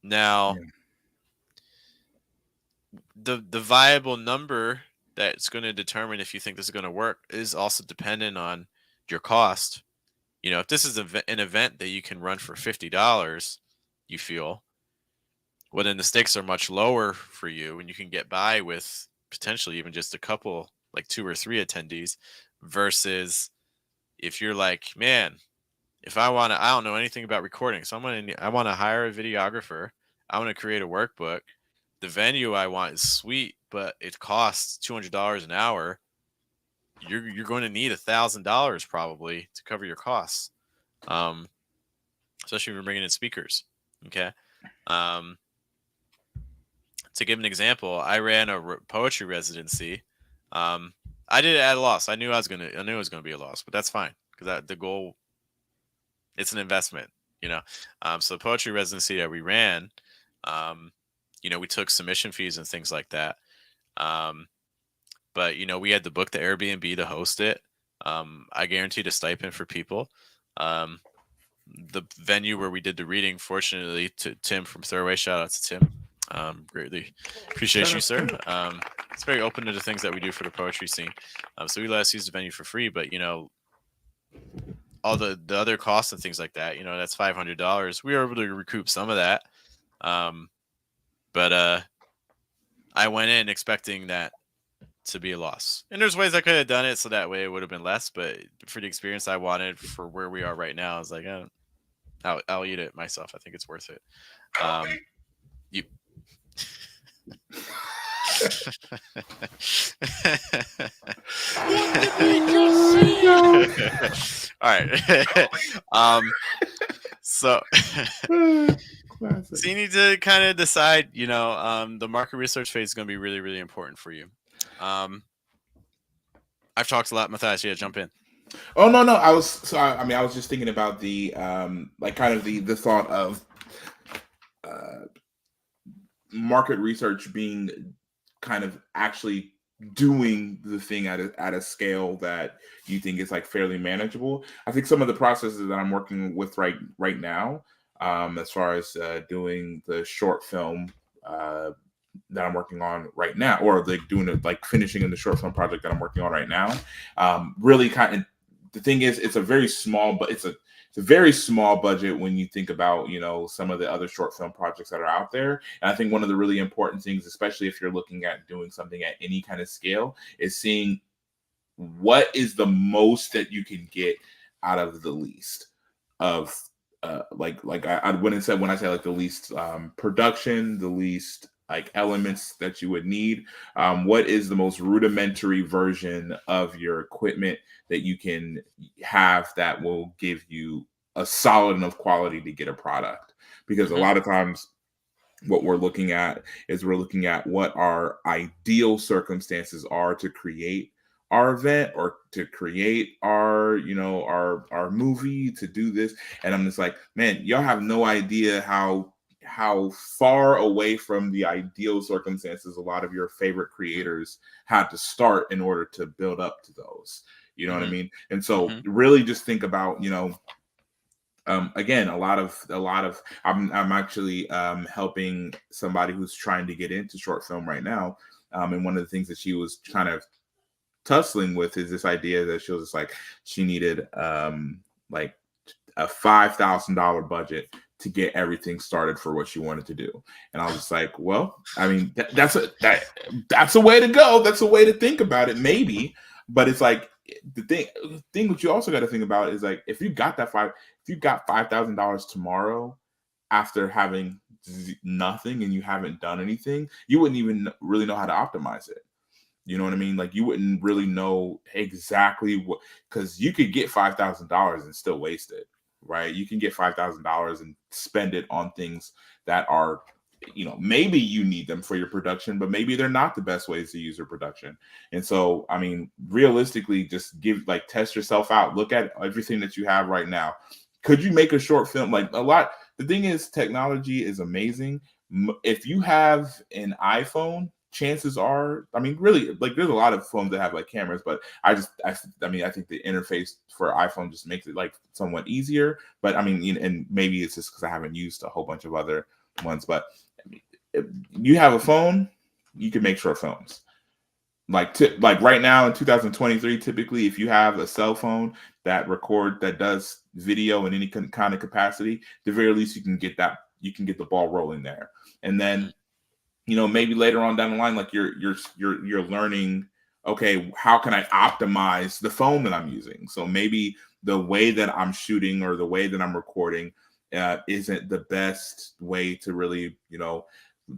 Now, the viable number that's going to determine if you think this is going to work is also dependent on your cost. If this is an event that you can run for $50, you feel, well, then the stakes are much lower for you, and you can get by with potentially even just a couple, 2 or 3 attendees, versus if you're man, if I don't know anything about recording, so I want to hire a videographer. I want to create a workbook. The venue I want is sweet, but it costs $200 an hour. You're going to need $1,000 probably to cover your costs, especially if you're bringing in speakers. Okay. To give an example, I ran a poetry residency. I did it at a loss. I knew it was going to be a loss, but that's fine because the goal. It's an investment, So the poetry residency that we ran, we took submission fees and things like that. But we had to book the Airbnb to host it. I guaranteed a stipend for people. The venue where we did the reading, fortunately, to Tim from Throwaway, shout out to Tim. Greatly appreciate you, sir. It's very open to the things that we do for the poetry scene. So we let us use the venue for free, but all the other costs and things like that, that's $500. We were able to recoup some of that. But I went in expecting that to be a loss. And there's ways I could have done it so that way it would have been less, but for the experience I wanted for where we are right now, I was like, I'll eat it myself. I think it's worth it. You all right. So you need to kind of decide, the market research phase is going to be really, really important for you. I've talked a lot. Matthias, yeah, jump in. Oh, no. I was just thinking about the kind of the thought of market research being kind of actually doing the thing at a scale that you think is fairly manageable. I think some of the processes that I'm working with right now, as far as doing the short film that I'm working on right now, or doing it finishing in the short film project that I'm working on right now, really kind of, the thing is, it's a very small, but it's it's a very small budget when you think about, you know, some of the other short film projects that are out there. And I think one of the really important things, especially if you're looking at doing something at any kind of scale, is seeing what is the most that you can get out of the least of I wouldn't say, when I say like the least production, the least like elements that you would need. What is the most rudimentary version of your equipment that you can have that will give you a solid enough quality to get a product? Because a Mhm. lot of times what we're looking at is we're looking at what our ideal circumstances are to create our event or to create our, you know, our movie, to do this. And I'm just like, man, y'all have no idea how far away from the ideal circumstances a lot of your favorite creators had to start in order to build up to those. You know what I Mhm. mean? And so Mhm. really just think about, you know, again, a lot of I'm actually helping somebody who's trying to get into short film right now. And one of the things that she was kind of tussling with is this idea that she was just like, she needed like a $5,000 budget to get everything started for what she wanted to do. And I was just like, well, I mean, that's a way to go. That's a way to think about it, maybe. But it's like the thing that you also got to think about is like, if you got $5,000 tomorrow after having nothing and you haven't done anything, you wouldn't even really know how to optimize it. You know what I mean? Like you wouldn't really know exactly what, because you could get $5,000 and still waste it, right? You can get $5,000 and spend it on things that are, you know, maybe you need them for your production, but maybe they're not the best ways to use your production. And so, I mean, realistically, just test yourself out. Look at everything that you have right now. Could you make a short film? Like a lot. The thing is, technology is amazing. If you have an iPhone, chances are, I mean, really, like there's a lot of phones that have like cameras, but I mean, I think the interface for iPhone just makes it like somewhat easier. But I mean, and maybe it's just because I haven't used a whole bunch of other ones. But I mean, if you have a phone, you can make short films. Like right now in 2023, typically, if you have a cell phone that does video in any kind of capacity, the very least you can get the ball rolling there. And then, Mhm. you know, maybe later on down the line, like you're learning, okay, how can I optimize the phone that I'm using? So maybe the way that I'm shooting or the way that I'm recording isn't the best way to really, you know,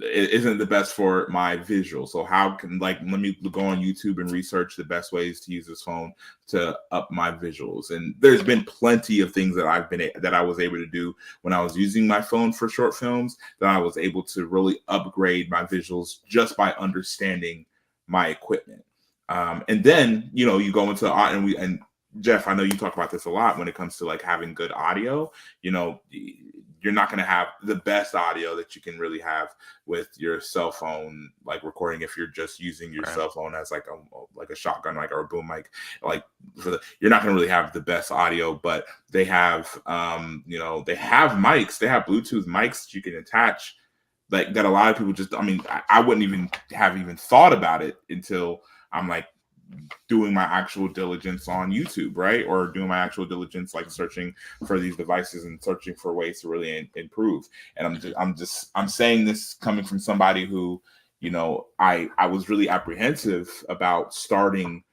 it isn't the best for my visual. So how can, like, let me go on YouTube and research the best ways to use this phone to up my visuals. And there's been plenty of things that I was able to do when I was using my phone for short films, that I was able to really upgrade my visuals just by understanding my equipment. And then, you know, you go into and Jeff, I know you talk about this a lot when it comes to like having good audio. You know, you're not going to have the best audio that you can really have with your cell phone, like recording, if you're just using your Right. cell phone as like a shotgun, like, or a boom mic. Like you're not going to really have the best audio, but they have, you know, they have mics, they have Bluetooth mics that you can attach, like that a lot of people just, I mean, I wouldn't even have even thought about it until I'm like doing my actual diligence on YouTube, right? Or doing my actual diligence, like searching for these devices and searching for ways to really improve. And Mhm. I'm saying this coming from somebody who, you know, I was really apprehensive about starting,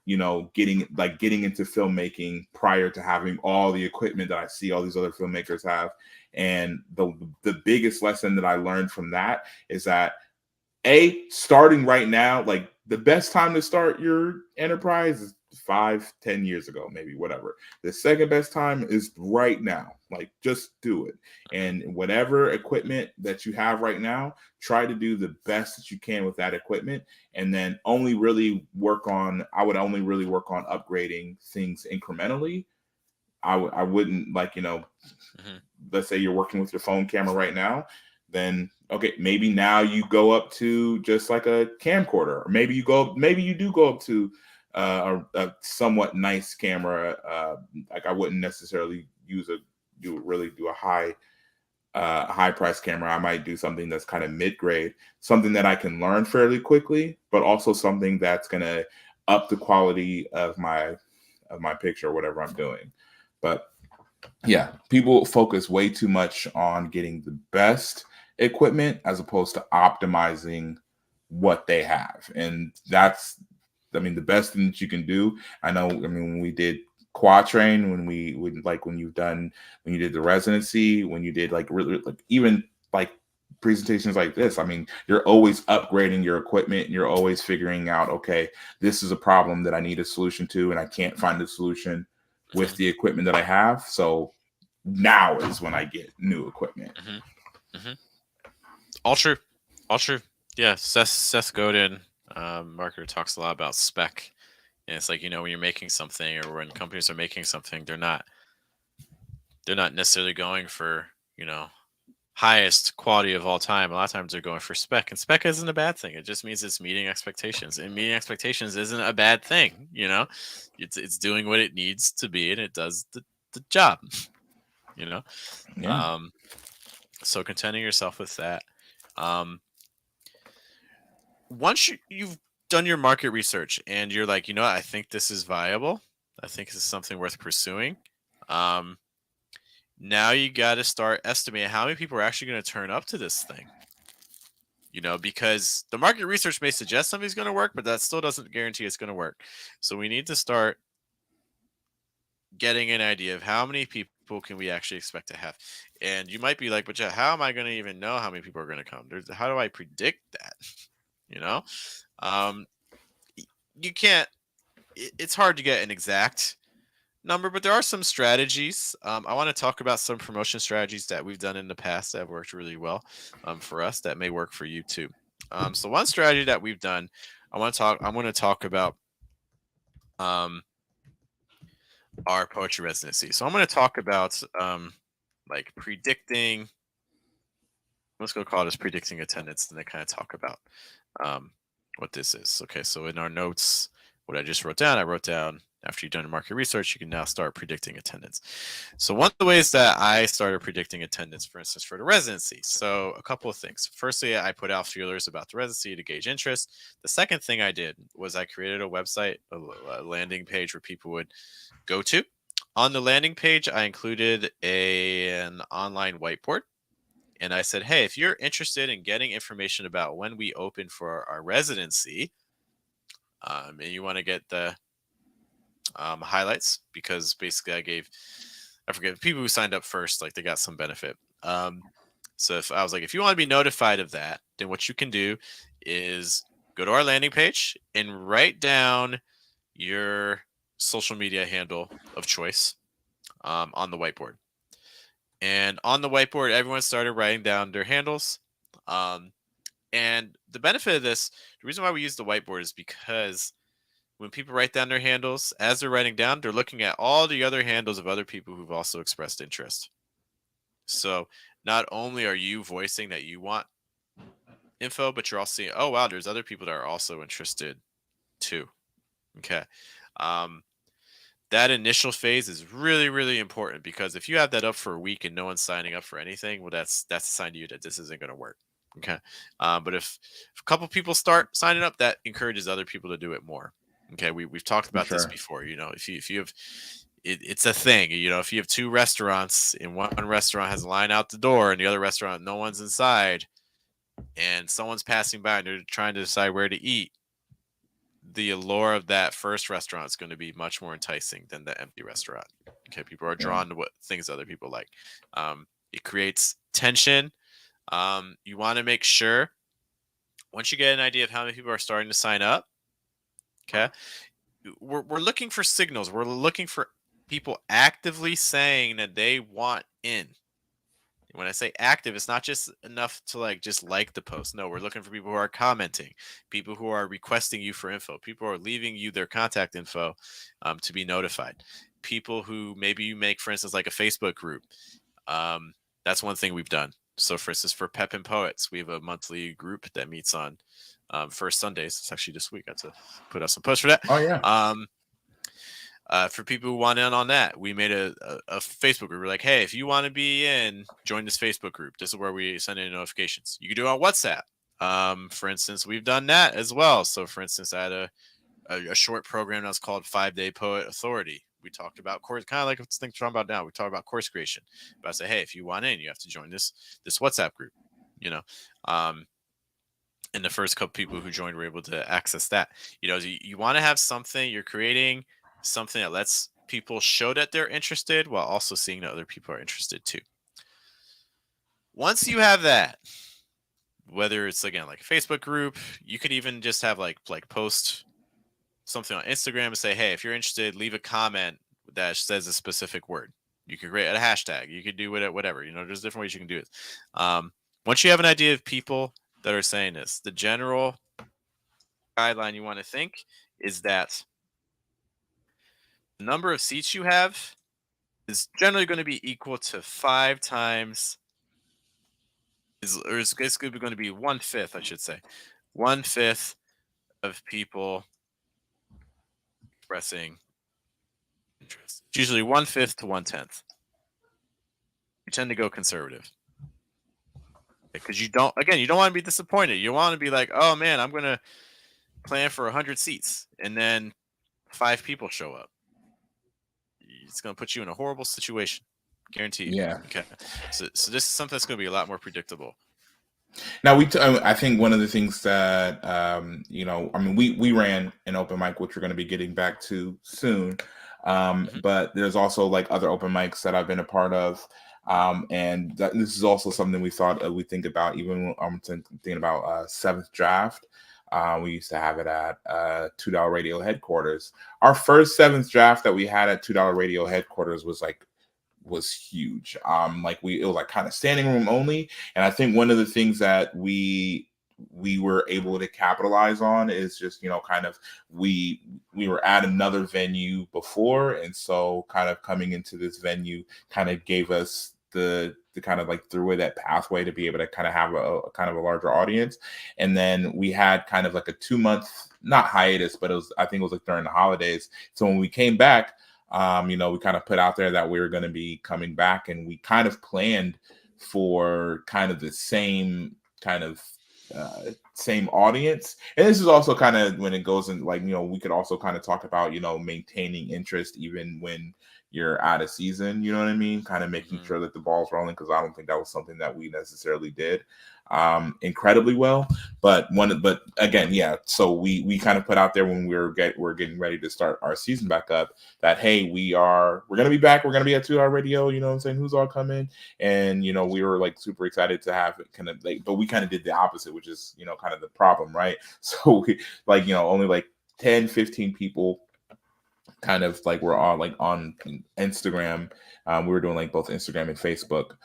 you know, getting into filmmaking prior to having all the equipment that I see all these other filmmakers have. And the biggest lesson that I learned from that is that starting right now, like the best time to start your enterprise is 5-10 years ago, maybe, whatever. The second best time is right now. Like just do it. Mhm. And whatever equipment that you have right now, try to do the best that you can with that equipment. And then I would only really work on upgrading things incrementally. I wouldn't, like, you know, Mhm. let's say you're working with your phone camera right now, then okay, maybe now you go up to just like a camcorder, or maybe you do go up to a somewhat nice camera. Like I wouldn't necessarily do a high price camera. I might do something that's kind of mid grade, something that I can learn fairly quickly, but also something that's gonna up the quality of my picture or whatever I'm doing. But yeah, people focus way too much on getting the best equipment as opposed to optimizing what they have. And that's, I mean, the best thing that you can do. I know, I mean, when we did Quatrain, when we would like when you've done when you did the residency, when you did like really like even like presentations like this, I mean, you're always upgrading your equipment and you're always figuring out, okay, this is a problem that I need a solution to, and I can't find the solution with Mhm, the equipment that I have. So now is when I get new equipment. mhm, mhm. All true. All true. Yeah, Seth Godin, marketer, talks a lot about spec. And it's like, when you're making something or when companies are making something, they're not necessarily going for, highest quality of all time. A lot of times they're going for spec, and spec isn't a bad thing. It just means it's meeting expectations, and meeting expectations isn't a bad thing. It's doing what it needs to be, and it does the job. You know, Yeah. um, so contenting yourself with that. Um, Once you've done your market research and you're like, I think this is viable. I think this is something worth pursuing. Um, Now you got to start estimating how many people are actually going to turn up to this thing. Because the market research may suggest something's going to work, but that still doesn't guarantee it's going to work. So we need to start getting an idea of how many people can we actually expect to have. And you might be like, but yeah, how am I going to even know how many people are going to come? How do I predict that? You know, um, you can't. It's hard to get an exact number, but there are some strategies. I want to talk about some promotion strategies that we've done in the past that have worked really well for us that may work for you too. So one strategy that we've done, I'm going to talk about um, our poetry residency. So I'm going to talk about like predicting. Let's go call this predicting attendance, and then kind of talk about um, what this is. Okay, so in our notes, what I just wrote down, I wrote down after you've done your market research, you can now start predicting attendance. So one of the ways that I started predicting attendance, for instance, for the residency. So a couple of things. Firstly, I put out feelers about the residency to gauge interest. The second thing I did was I created a website, a landing page where people would go to. On the landing page, I included an online whiteboard. And I said, hey, if you're interested in getting information about when we open for our residency, and you want to get the highlights, because basically I forget, people who signed up first, like they got some benefit. So if I was like, if you want to be notified of that, then what you can do is go to our landing page and write down your social media handle of choice on the whiteboard. And on the whiteboard, everyone started writing down their handles. Um, and the benefit of this, the reason why we use the whiteboard is because when people write down their handles, as they're writing down, they're looking at all the other handles of other people who've also expressed interest. So not only are you voicing that you want info, but you're also seeing, oh, wow, there's other people that are also interested too. Okay. Um, that initial phase is really, really important, because if you have that up for a week and no one's signing up for anything, well, that's a sign to you that this isn't going to work. Okay. But if a couple people start signing up, that encourages other people to do it more. Okay. We've talked about this Sure. before. If you have it's a thing. If you have two restaurants and one restaurant has a line out the door and the other restaurant no one's inside, and someone's passing by and they're trying to decide where to eat, the allure of that first restaurant is going to be much more enticing than the empty restaurant. Okay, people are Yeah. drawn to what things other people like. It creates tension. You want to make sure, once you get an idea of how many people are starting to sign up, okay, we're looking for signals. We're looking for people actively saying that they want in. When I say active, it's not just enough to just like the post. No, we're looking for people who are commenting, people who are requesting you for info, people who are leaving you their contact info to be notified, people who maybe you make, for instance, like a Facebook group. That's one thing we've done. So, for instance, for Pep and Poets, we have a monthly group that meets on first Sundays. It's actually this week. I have to put out some posts for that. Oh yeah. For people who want in on that, we made a Facebook group. We're like, hey, if you want to be in, join this Facebook group. This is where we send in notifications. You can do it on WhatsApp. For instance, we've done that as well. So, for instance, I had a short program that's called 5 Day Poet Authority. we talked about course, kind of like what things we're talking about now. We talk about course creation. But I say, hey, if you want in, you have to join this WhatsApp group. You know, and the first couple people who joined were able to access that. You know, you want to have something you're creating, something that lets people show that they're interested while also seeing that other people are interested too. Once you have that, whether it's again like a Facebook group, you could even just have like post something on Instagram and say, hey, if you're interested, leave a comment that says a specific word. You could create a hashtag. You could do whatever. You know, there's different ways you can do it. Once you have an idea of people that are saying this, the general guideline you want to think is that the number of seats you have is generally going to be equal to 5 times is basically going to be 1/5, I should say. 1/5 of people expressing interest. It's usually 1/5 to 1/10. You tend to go conservative because you don't want to be disappointed. You want to be like, oh man, I'm going to plan for 100 seats and then 5 people show up. It's going to put you in a horrible situation. Guarantee you. Yeah. Okay. So this is something that's going to be a lot more predictable. Now I think one of the things that we ran an open mic, which we're going to be getting back to soon. But there's also like other open mics that I've been a part of. And this is also something we thought we think about even when I'm thinking about Seventh Draft. We used to have it at $2 Radio headquarters. Our first Seventh Draft that we had at $2 Radio headquarters was huge. It was like kind of standing room only. And I think one of the things that we were able to capitalize on is just, kind of we were at another venue before. And so kind of coming into this venue kind of gave us the kind of like through that pathway to be able to kind of have a kind of a larger audience. And then we had kind of like a 2-month, not hiatus, but I think it was like during the holidays. So when we came back, we kind of put out there that we were going to be coming back, and we kind of planned for kind of the same kind of same audience. And this is also kind of when it goes in, like, we could also kind of talk about, maintaining interest even when you're out of season, you know what I mean? Kind of making sure that the ball's rolling, because I don't think that was something that we necessarily did incredibly well. But again, yeah. So we kind of put out there when we're getting ready to start our season back up that, hey, we're gonna be back. We're gonna be at 2 Hour Radio. You know what I'm saying? Who's all coming? And we were like super excited to have it kind of like, but we kind of did the opposite, which is kind of the problem, right? So we only like 10, 15 people kind of like we're on Instagram. We were doing like both Instagram and Facebook.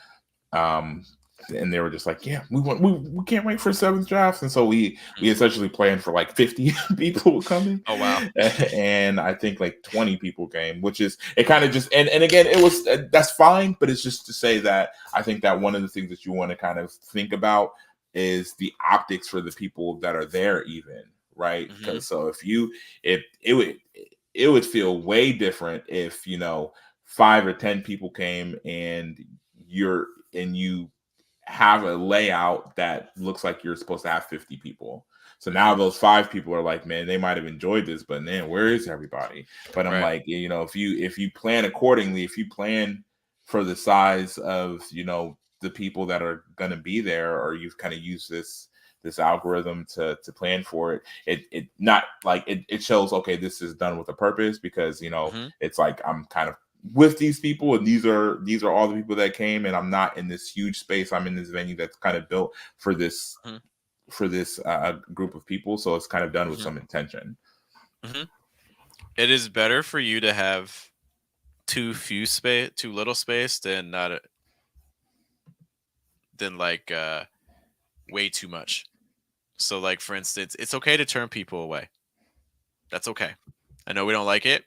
And they were just like, yeah, we can't wait for Seventh Drafts. And so we essentially planned for like 50 people coming. Oh, wow. And I think like 20 people came, which is, it kind of just, and again, it was, that's fine. But it's just to say that I think that one of the things that you want to kind of think about is the optics for the people that are there even, right? Because so it would feel way different if 5 or 10 people came and you have a layout that looks like you're supposed to have 50 people. So now those 5 people are like, man, they might have enjoyed this, but man, where is everybody? But I'm like, if you plan accordingly, if you plan for the size of the people that are going to be there, or you've kind of used this algorithm to plan for it not like it shows, okay, this is done with a purpose, because it's like I'm kind of with these people, and these are all the people that came, and I'm not in this huge space. I'm in this venue that's kind of built for this group of people, so it's kind of done with some intention. It is better for you to have too little space than way too much. So like, for instance, it's okay to turn people away. That's okay. I know we don't like it,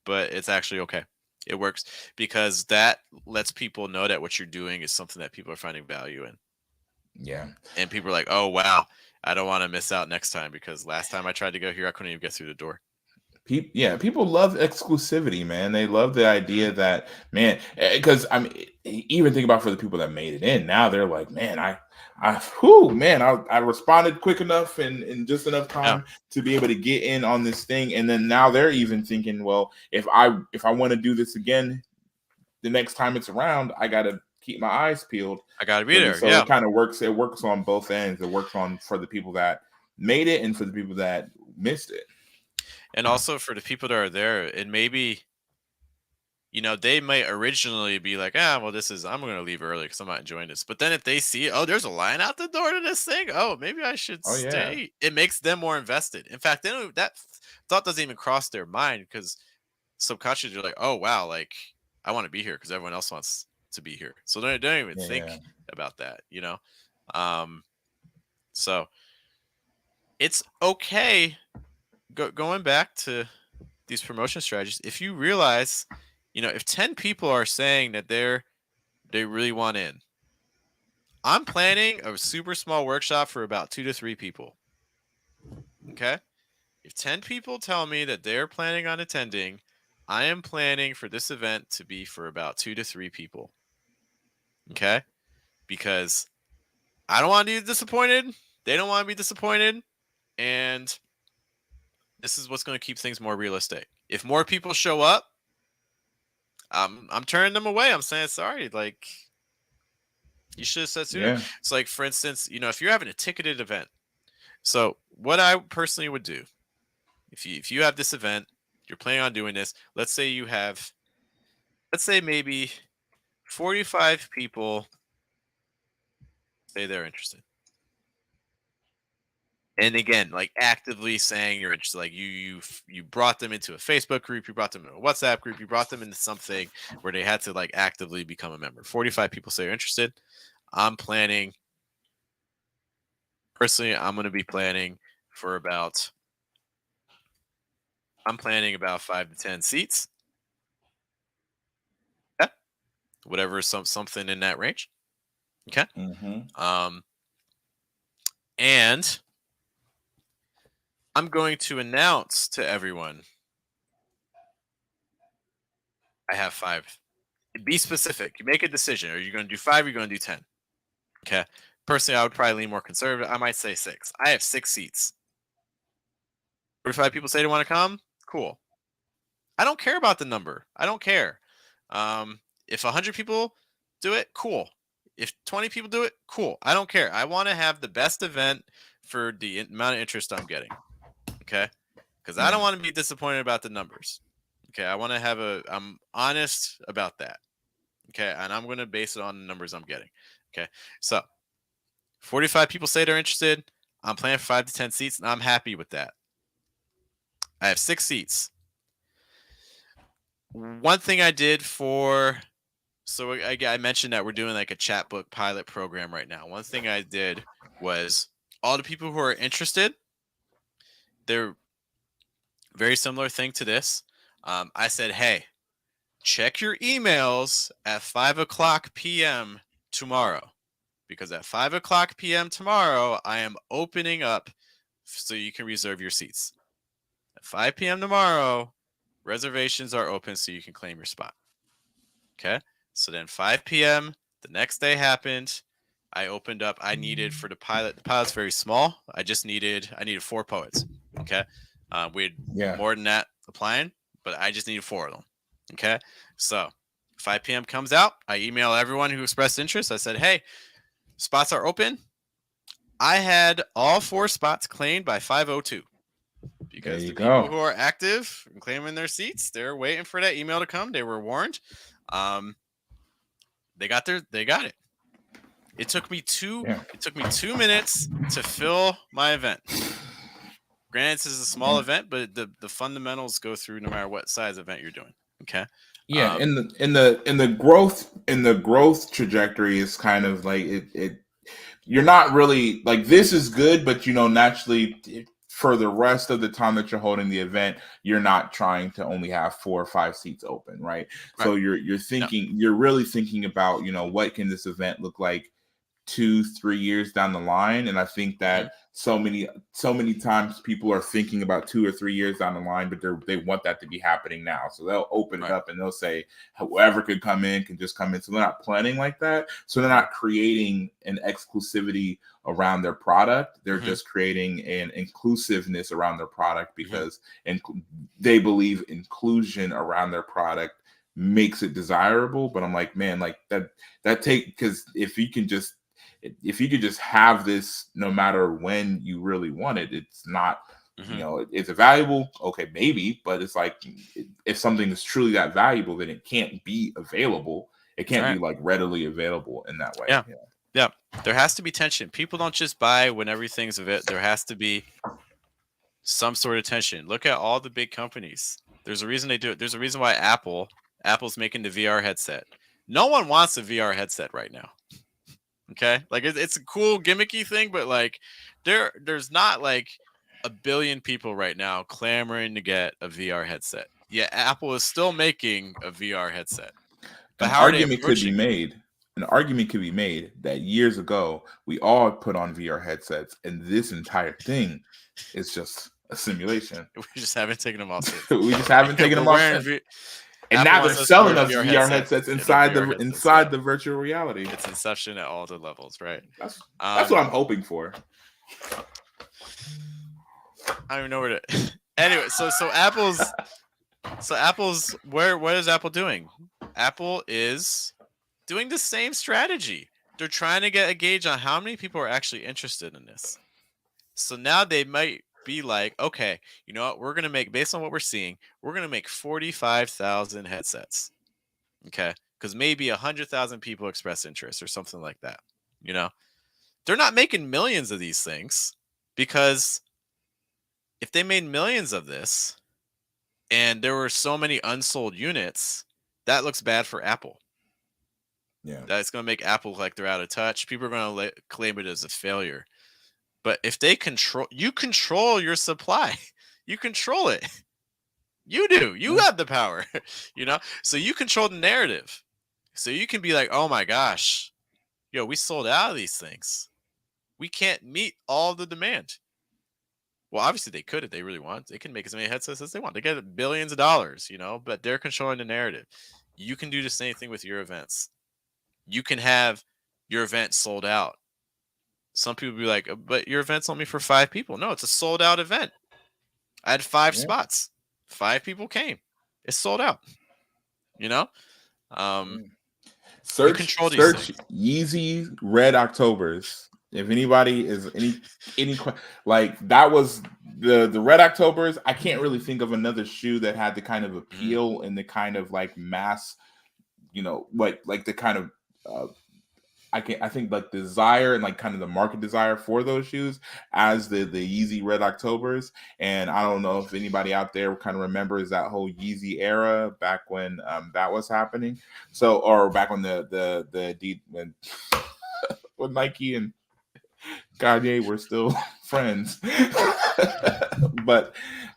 but it's actually okay. It works because that lets people know that what you're doing is something that people are finding value in. Yeah. And people are like, oh, wow, I don't want to miss out next time, because last time I tried to go here, I couldn't even get through the door. People love exclusivity, man. They love the idea that, man, because I mean, even think about for the people that made it in. Now they're like, man, I responded quick enough and in just enough Yeah. time to be able to get in on this thing. And then now they're even thinking, well, if I want to do this again, the next time it's around, I got to keep my eyes peeled. I got to be there. So yeah. it kind of works. It works on both ends. It works on for the people that made it and for the people that missed it. And also for the people that are there, and maybe, they might originally be like, well, I'm going to leave early because I'm not enjoying this. But then if they see, oh, there's a line out the door to this thing. Oh, maybe I should stay. It makes them more invested. In fact, that thought doesn't even cross their mind because subconsciously they're like, oh, wow, like I want to be here because everyone else wants to be here. So they don't even think about that, So it's okay. Going back to these promotion strategies, if you realize, if 10 people are saying that they really want in, I'm planning a super small workshop for about 2 to 3 people. Okay? If 10 people tell me that they're planning on attending, I am planning for this event to be for about 2 to 3 people. Okay? Because I don't want to be disappointed. They don't want to be disappointed. And this is what's going to keep things more realistic. If more people show up, I'm turning them away. I'm saying, sorry, like, you should have said sooner. Yeah. So, like, for instance, if you're having a ticketed event, so what I personally would do, if you have this event, you're planning on doing this, let's say maybe 45 people say they're interested. And again, like actively saying you're interested, like you brought them into a Facebook group, you brought them into a WhatsApp group, you brought them into something where they had to like actively become a member. 45 people say they're interested. I'm going to be planning for about 5 to 10 seats. Yeah. Whatever, something in that range. Okay. Mm-hmm. And I'm going to announce to everyone I have 5. Be specific. You make a decision. Are you going to do 5 or are you going to do 10? Okay. Personally, I would probably lean more conservative. I might say 6. I have 6 seats. 45 people say they want to come. Cool. I don't care about the number. I don't care. If 100 people do it, cool. If 20 people do it, cool. I don't care. I want to have the best event for the amount of interest I'm getting. Okay? Because I don't want to be disappointed about the numbers. Okay? I want to I'm honest about that. Okay? And I'm going to base it on the numbers I'm getting. Okay? So, 45 people say they're interested. I'm planning for 5 to 10 seats, and I'm happy with that. I have 6 seats. One thing I did so I mentioned that we're doing like a chatbook pilot program right now. One thing I did was all the people who are interested, they're very similar thing to this. I said, hey, check your emails at 5:00 p.m. tomorrow, because at 5:00 p.m. tomorrow, I am opening up so you can reserve your seats. At 5 p.m. tomorrow, reservations are open so you can claim your spot. Okay? So then 5 p.m., the next day happened. I opened up. I needed for the pilot's very small. I needed 4 poets. Okay? We had more than that applying, but I just needed 4 of them. Okay? So 5 p.m. comes out. I email everyone who expressed interest. I said, hey, spots are open. I had all 4 spots claimed by 5:02. Because the people who are active and claiming their seats, they're waiting for that email to come. They were warned. They got it. It took me 2 minutes to fill my event. Granted, this is a small event, but the fundamentals go through no matter what size event you're doing. Okay. Yeah, in the growth trajectory is kind of like it. You're not really like, this is good, but naturally for the rest of the time that you're holding the event, you're not trying to only have 4 or 5 seats open, right? So you're thinking, you're really thinking about, what can this event look like 2-3 years down the line. And I think that so many times people are thinking about 2 or 3 years down the line, but they want that to be happening now. So they'll open it up and they'll say whoever could come in can just come in. So they're not planning like that. So they're not creating an exclusivity around their product. They're just creating an inclusiveness around their product because they believe inclusion around their product makes it desirable. But I'm like, man, like that take, because if you could just have this no matter when you really want it, it's not, you know, it's valuable. Okay, maybe, but it's like if something is truly that valuable, then it can't be available. It can't be like readily available in that way. Yeah. There has to be tension. People don't just buy when everything's available. There has to be some sort of tension. Look at all the big companies. There's a reason they do it. There's a reason why Apple's making the VR headset. No one wants a VR headset right now. Okay, like it's a cool gimmicky thing, but like there's not like a billion people right now clamoring to get a VR headset. Yeah, Apple is still making a VR headset. But An how are they argument could be approaching it? made. An argument could be made that years ago we all put on VR headsets, and this entire thing is just a simulation. We just haven't taken them off since. We just haven't taken them We're off wearing since. Apple And now they're wants us to selling wear us VR VR headsets headsets in a inside VR headset inside stuff. the virtual reality. It's inception at all the levels, right? That's what I'm hoping for. I don't even know where to. Anyway, so Apple's what is Apple doing? Apple is doing the same strategy. They're trying to get a gauge on how many people are actually interested in this. So now they might be like, okay, you know what? We're gonna make, based on what we're seeing, we're gonna make 45,000 headsets. Okay, because maybe 100,000 people express interest or something like that. You know, they're not making millions of these things, because if they made millions of this and there were so many unsold units, that looks bad for Apple. Yeah, That's going to make Apple look like they're out of touch. People are going to claim it as a failure. But if they control your supply, you control it. You do. You have the power, you know? So you control the narrative. So you can be like, oh my gosh, yo, we sold out of these things. We can't meet all the demand. Well, obviously they could if they really want. They can make as many headsets as they want. They get billions of dollars, you know, but they're controlling the narrative. You can do the same thing with your events. You can have your event sold out. Some people be like, but your event's only for 5 people. No, it's a sold out event. I had 5 spots. 5 people came. It's sold out. You know? Search Yeezy Red Octobers. If anybody is any like that was the Red Octobers. I can't really think of another shoe that had the kind of appeal and the kind of like mass, you know, like the kind of I think like desire and like kind of the market desire for those shoes as the Yeezy Red Octobers. And I don't know if anybody out there kind of remembers that whole Yeezy era back when that was happening. So, or back when when Nike and Kanye were still friends. but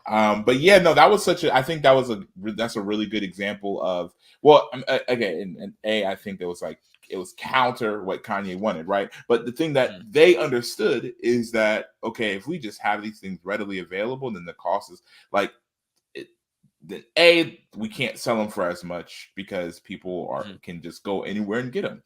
yeah, no, that was I think that's a really good example of, well, again, and I think it was counter what Kanye wanted, right? But the thing that they understood is that, okay, if we just have these things readily available, then the cost is like, we can't sell them for as much because people can just go anywhere and get them,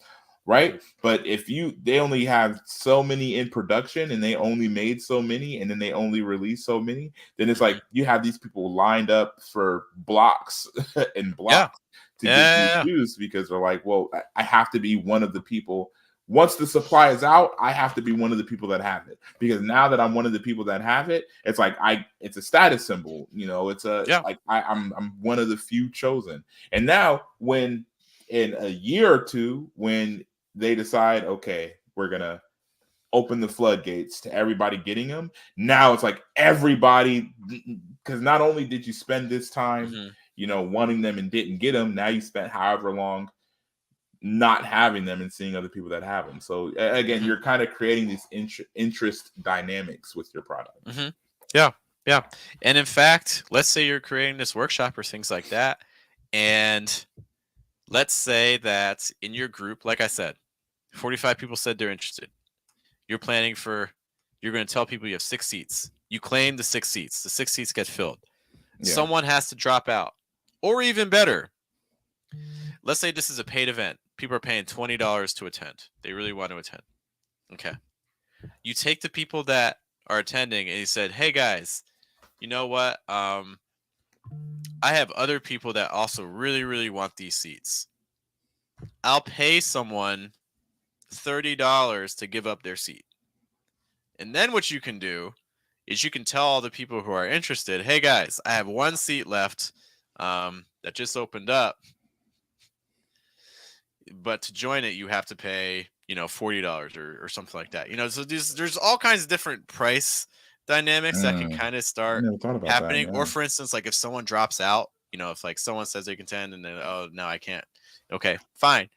right? But if they only have so many in production and they only made so many and then they only release so many, then it's like you have these people lined up for blocks and blocks to get these shoes because they're like, well, I have to be one of the people. Once the supply is out, I have to be one of the people that have it, because now that I'm one of the people that have it, it's like it's a status symbol, you know. It's like I'm one of the few chosen. And now when in a year or two, when they decide, okay, we're gonna open the floodgates to everybody getting them, now it's like everybody, because not only did you spend this time, you know, wanting them and didn't get them, now you spent however long not having them and seeing other people that have them. So again, you're kind of creating these interest dynamics with your product. Yeah. And in fact, let's say you're creating this workshop or things like that, and let's say that in your group, like I said, 45 people said they're interested. You're going to tell people you have 6 seats. You claim the 6 seats. The 6 seats get filled. Yeah. Someone has to drop out. Or even better, let's say this is a paid event. People are paying $20 to attend. They really want to attend. Okay. You take the people that are attending and you said, hey guys, you know what? I have other people that also really, really want these seats. I'll pay someone $30 to give up their seat. And then what you can do is you can tell all the people who are interested, hey guys, I have 1 seat left that just opened up. But to join it, you have to pay, $40 or something like that. So there's all kinds of different price dynamics that can kind of start happening. Or for instance, like if someone drops out, if like someone says they can attend and then, oh, no, I can't. Okay, fine.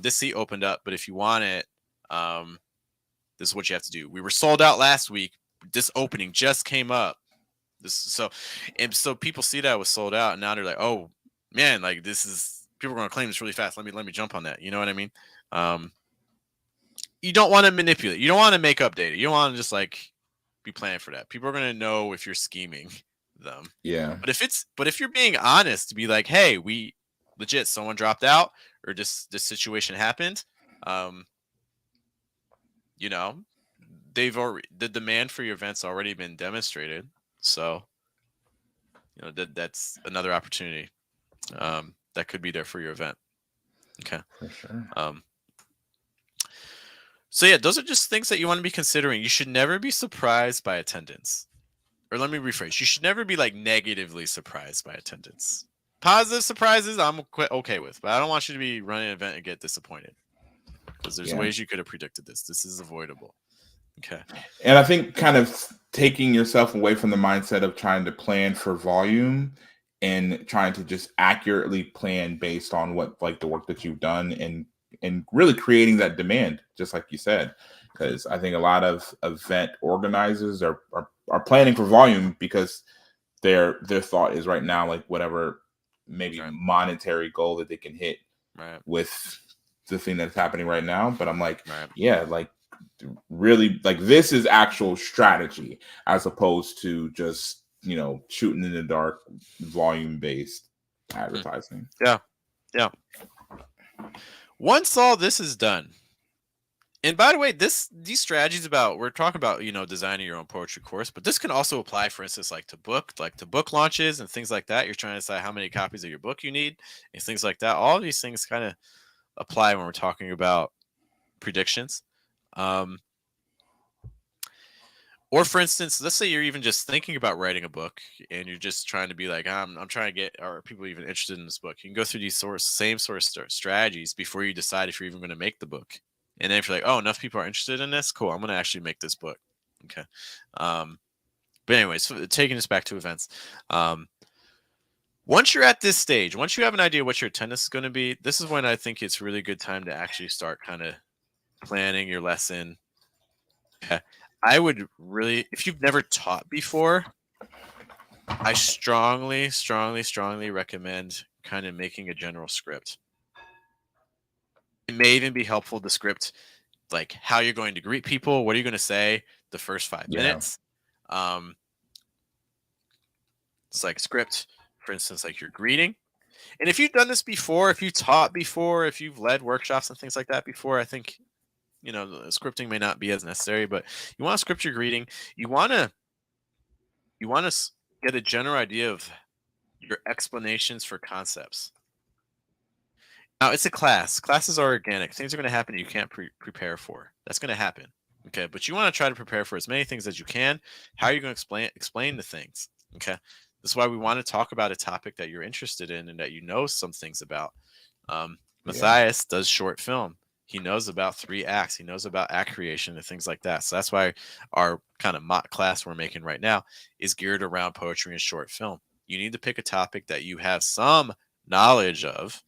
This seat opened up, but if you want it, this is what you have to do. We were sold out last week. This opening just came up. So people see that it was sold out, and now they're like, oh man, like people are going to claim this really fast. Let me jump on that. You know what I mean? You don't want to manipulate. You don't want to make up data. You don't want to just like be planning for that. People are going to know if you're scheming them. Yeah. But if you're being honest, to be like, hey, we legit someone dropped out or this situation happened. The demand for your events already been demonstrated. So, that's another opportunity that could be there for your event. Okay. For sure. So yeah, those are just things that you want to be considering. You should never be surprised by attendance. Or let me rephrase. You should never be like negatively surprised by attendance. Positive surprises, I'm okay with, but I don't want you to be running an event and get disappointed. Because there's ways you could have predicted this. This is avoidable. Okay. And I think kind of taking yourself away from the mindset of trying to plan for volume and trying to just accurately plan based on what like the work that you've done and really creating that demand, just like you said. Because I think a lot of event organizers are planning for volume because their thought is right now like whatever maybe monetary goal that they can hit with the thing that's happening right now. But I'm like, yeah, like really like this is actual strategy as opposed to just shooting in the dark volume based advertising. Yeah. Once all this is done, and by the way, these strategies we're talking about designing your own poetry course, but this can also apply, for instance, like to book launches and things like that. You're trying to decide how many copies of your book you need and things like that. All of these things kind of apply when we're talking about predictions. Or for instance, let's say you're even just thinking about writing a book and you're just trying to be like, I'm trying to get, are people even interested in this book? You can go through these same sort of strategies before you decide if you're even going to make the book. And then if you're like, oh, enough people are interested in this, cool, I'm going to actually make this book. Okay. But anyways, taking this back to events. Once you're at this stage, once you have an idea what your attendance is going to be, this is when I think it's really good time to actually start kind of planning your lesson. Okay. I would really, if you've never taught before, I strongly, strongly, strongly recommend kind of making a general script. It may even be helpful to script like how you're going to greet people, what are you going to say the first 5 minutes. It's like script, for instance, like your greeting. And if you've done this before, if you taught before, if you've led workshops and things like that before, I think scripting may not be as necessary, but you want to script your greeting. You want to get a general idea of your explanations for concepts. Now, it's a class. Classes are organic. Things are going to happen you can't prepare for. That's going to happen. Okay, but you want to try to prepare for as many things as you can. How are you going to explain the things? Okay, that's why we want to talk about a topic that you're interested in and that you know some things about. Matthias does short film. He knows about 3 acts. He knows about act creation and things like that. So that's why our kind of mock class we're making right now is geared around poetry and short film. You need to pick a topic that you have some knowledge of.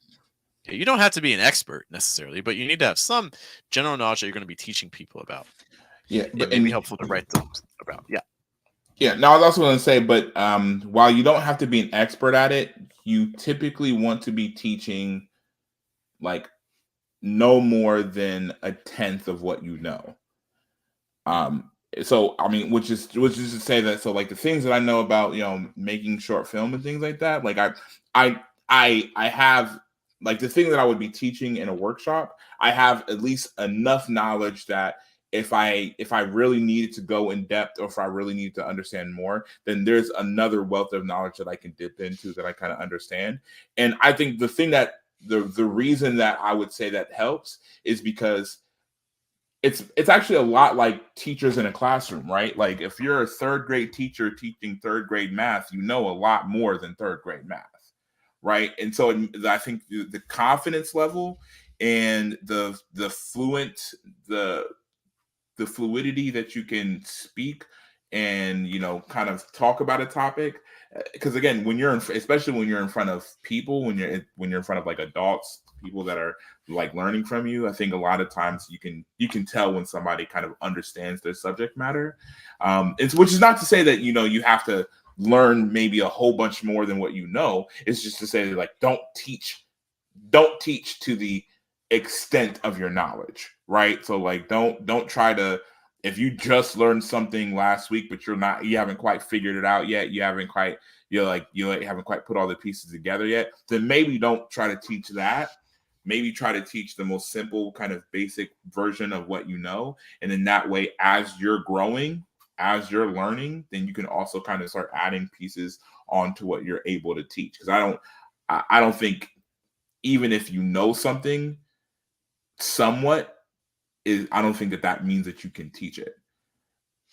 Okay, you don't have to be an expert necessarily, but you need to have some general knowledge that you're going to be teaching people about. Yeah, it may be helpful to write them about. Yeah. Yeah. Now, I was also going to say, but while you don't have to be an expert at it, you typically want to be teaching like no more than a tenth of what you know. Um, so I mean, which is to say that, so like the things that I know about, making short film and things like that, like I have, like, the thing that I would be teaching in a workshop, I have at least enough knowledge that if I really needed to go in depth, or if I really need to understand more, then there's another wealth of knowledge that I can dip into, that I kind of understand. And I think the reason that I would say that helps is because it's actually a lot like teachers in a classroom, right? Like, if you're a third grade teacher teaching third grade math, you know a lot more than third grade math, right? And so I think the confidence level and the the fluidity that you can speak and, kind of talk about a topic, because again, especially when you're in front of people, when you're in front of like adults, people that are like learning from you, I think a lot of times you can tell when somebody kind of understands their subject matter. It's Which is not to say that you have to learn maybe a whole bunch more than what you know. It's just to say that, like, don't teach to the extent of your knowledge, right? So, like, don't try to, if you just learned something last week, but you haven't quite figured it out yet, you haven't quite put all the pieces together yet, then maybe don't try to teach that. Maybe try to teach the most simple, kind of basic version of what you know. And then that way, as you're growing, as you're learning, then you can also kind of start adding pieces onto what you're able to teach. Because I don't think, even if you know something somewhat, I don't think that means that you can teach it.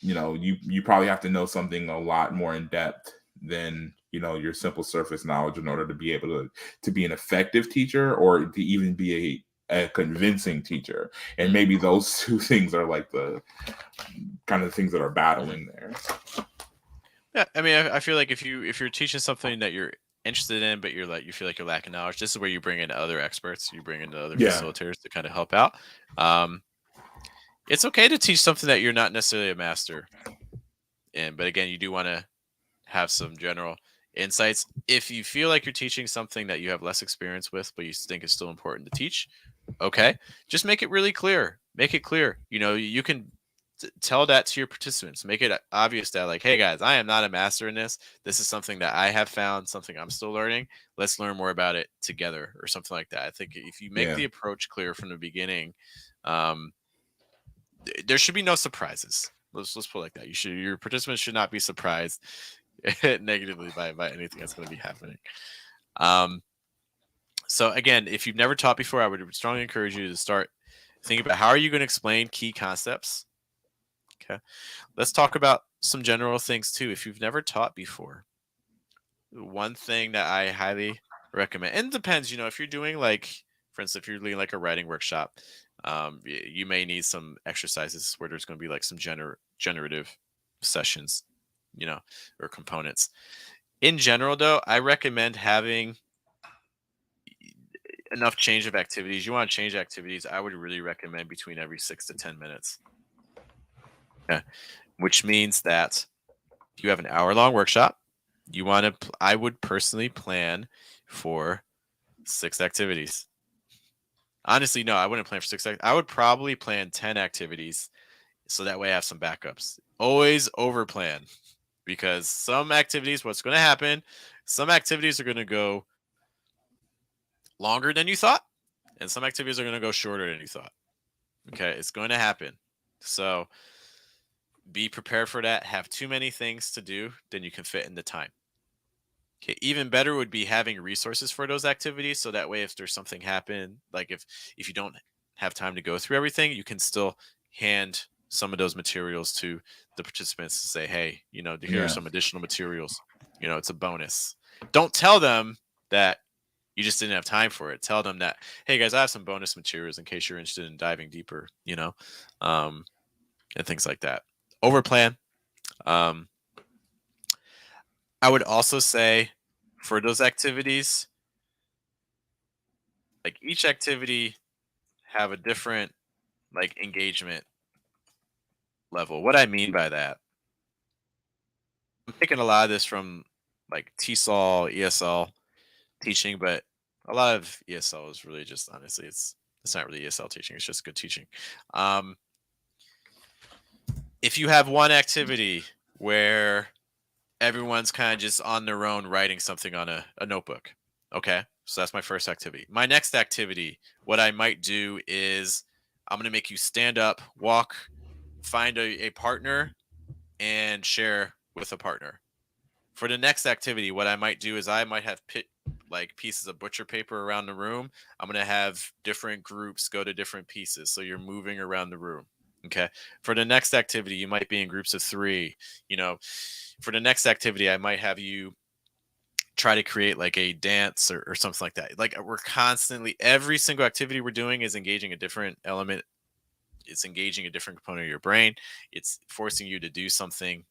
You probably have to know something a lot more in depth than, your simple surface knowledge, in order to be able to be an effective teacher, or to even be a convincing teacher. And maybe those two things are like the kind of things that are battling there. Yeah, I mean, I feel like if you're teaching something that you're interested in, but you feel like you're lacking knowledge, this is where you bring in other experts, you bring in other Yeah. facilitators to kind of help out. Um, it's okay to teach something that you're not necessarily a master in, but again, you do want to have some general insights. If you feel like you're teaching something that you have less experience with, but you think is still important to teach, okay, just make it really clear. Make it clear. You can tell that to your participants. Make it obvious that, like, hey guys, I am not a master in this. This is something that I have found, something I'm still learning. Let's learn more about it together, or something like that. I think if you make Yeah. the approach clear from the beginning, um, there should be no surprises. Let's put it like that. Your participants should not be surprised negatively by anything that's going to be happening. Um, so again, if you've never taught before, I would strongly encourage you to start thinking about, how are you going to explain key concepts. Okay, let's talk about some general things too. If you've never taught before, one thing that I highly recommend, and it depends, if you're doing, like, for instance, if you're doing like a writing workshop, you may need some exercises where there's going to be like some generative sessions, or components. In general, though, I recommend having enough change of activities. You want to change activities, I would really recommend between every 6 to 10 minutes. Yeah. Which means that you have an hour-long workshop. I would personally plan for 6 activities. Honestly, no, I wouldn't plan for 6. I would probably plan 10 activities, so that way I have some backups. Always over plan, because some activities, what's going to happen, some activities are going to go longer than you thought, and some activities are going to go shorter than you thought. Okay, it's going to happen. So be prepared for that. Have too many things to do than you can fit in the time. Okay, even better would be having resources for those activities, so that way if there's something happen, like if you don't have time to go through everything, you can still hand some of those materials to the participants to say, hey, here are Yeah. some additional materials. It's a bonus. Don't tell them that you just didn't have time for it. Tell them that, hey guys, I have some bonus materials in case you're interested in diving deeper, and things like that. Over plan. Um, I would also say, for those activities, like, each activity have a different, like, engagement level. What I mean by that, I'm taking a lot of this from, like, TESOL, ESL teaching, but a lot of ESL is really just, honestly, it's It's not really ESL teaching. It's just good teaching. If you have one activity where everyone's kind of just on their own writing something on a notebook, okay, so that's my first activity. My next activity, what I might do is I'm going to make you stand up, walk, find a partner, and share with a partner. For the next activity, what I might do is I might have like pieces of butcher paper around the room. I'm going to have different groups go to different pieces. So you're moving around the room. Okay. For the next activity, you might be in groups of 3. You know, for the next activity, I might have you try to create like a dance or something like that. Like we're constantly, every single activity we're doing is engaging a different element. It's engaging a different component of your brain. It's forcing you to do something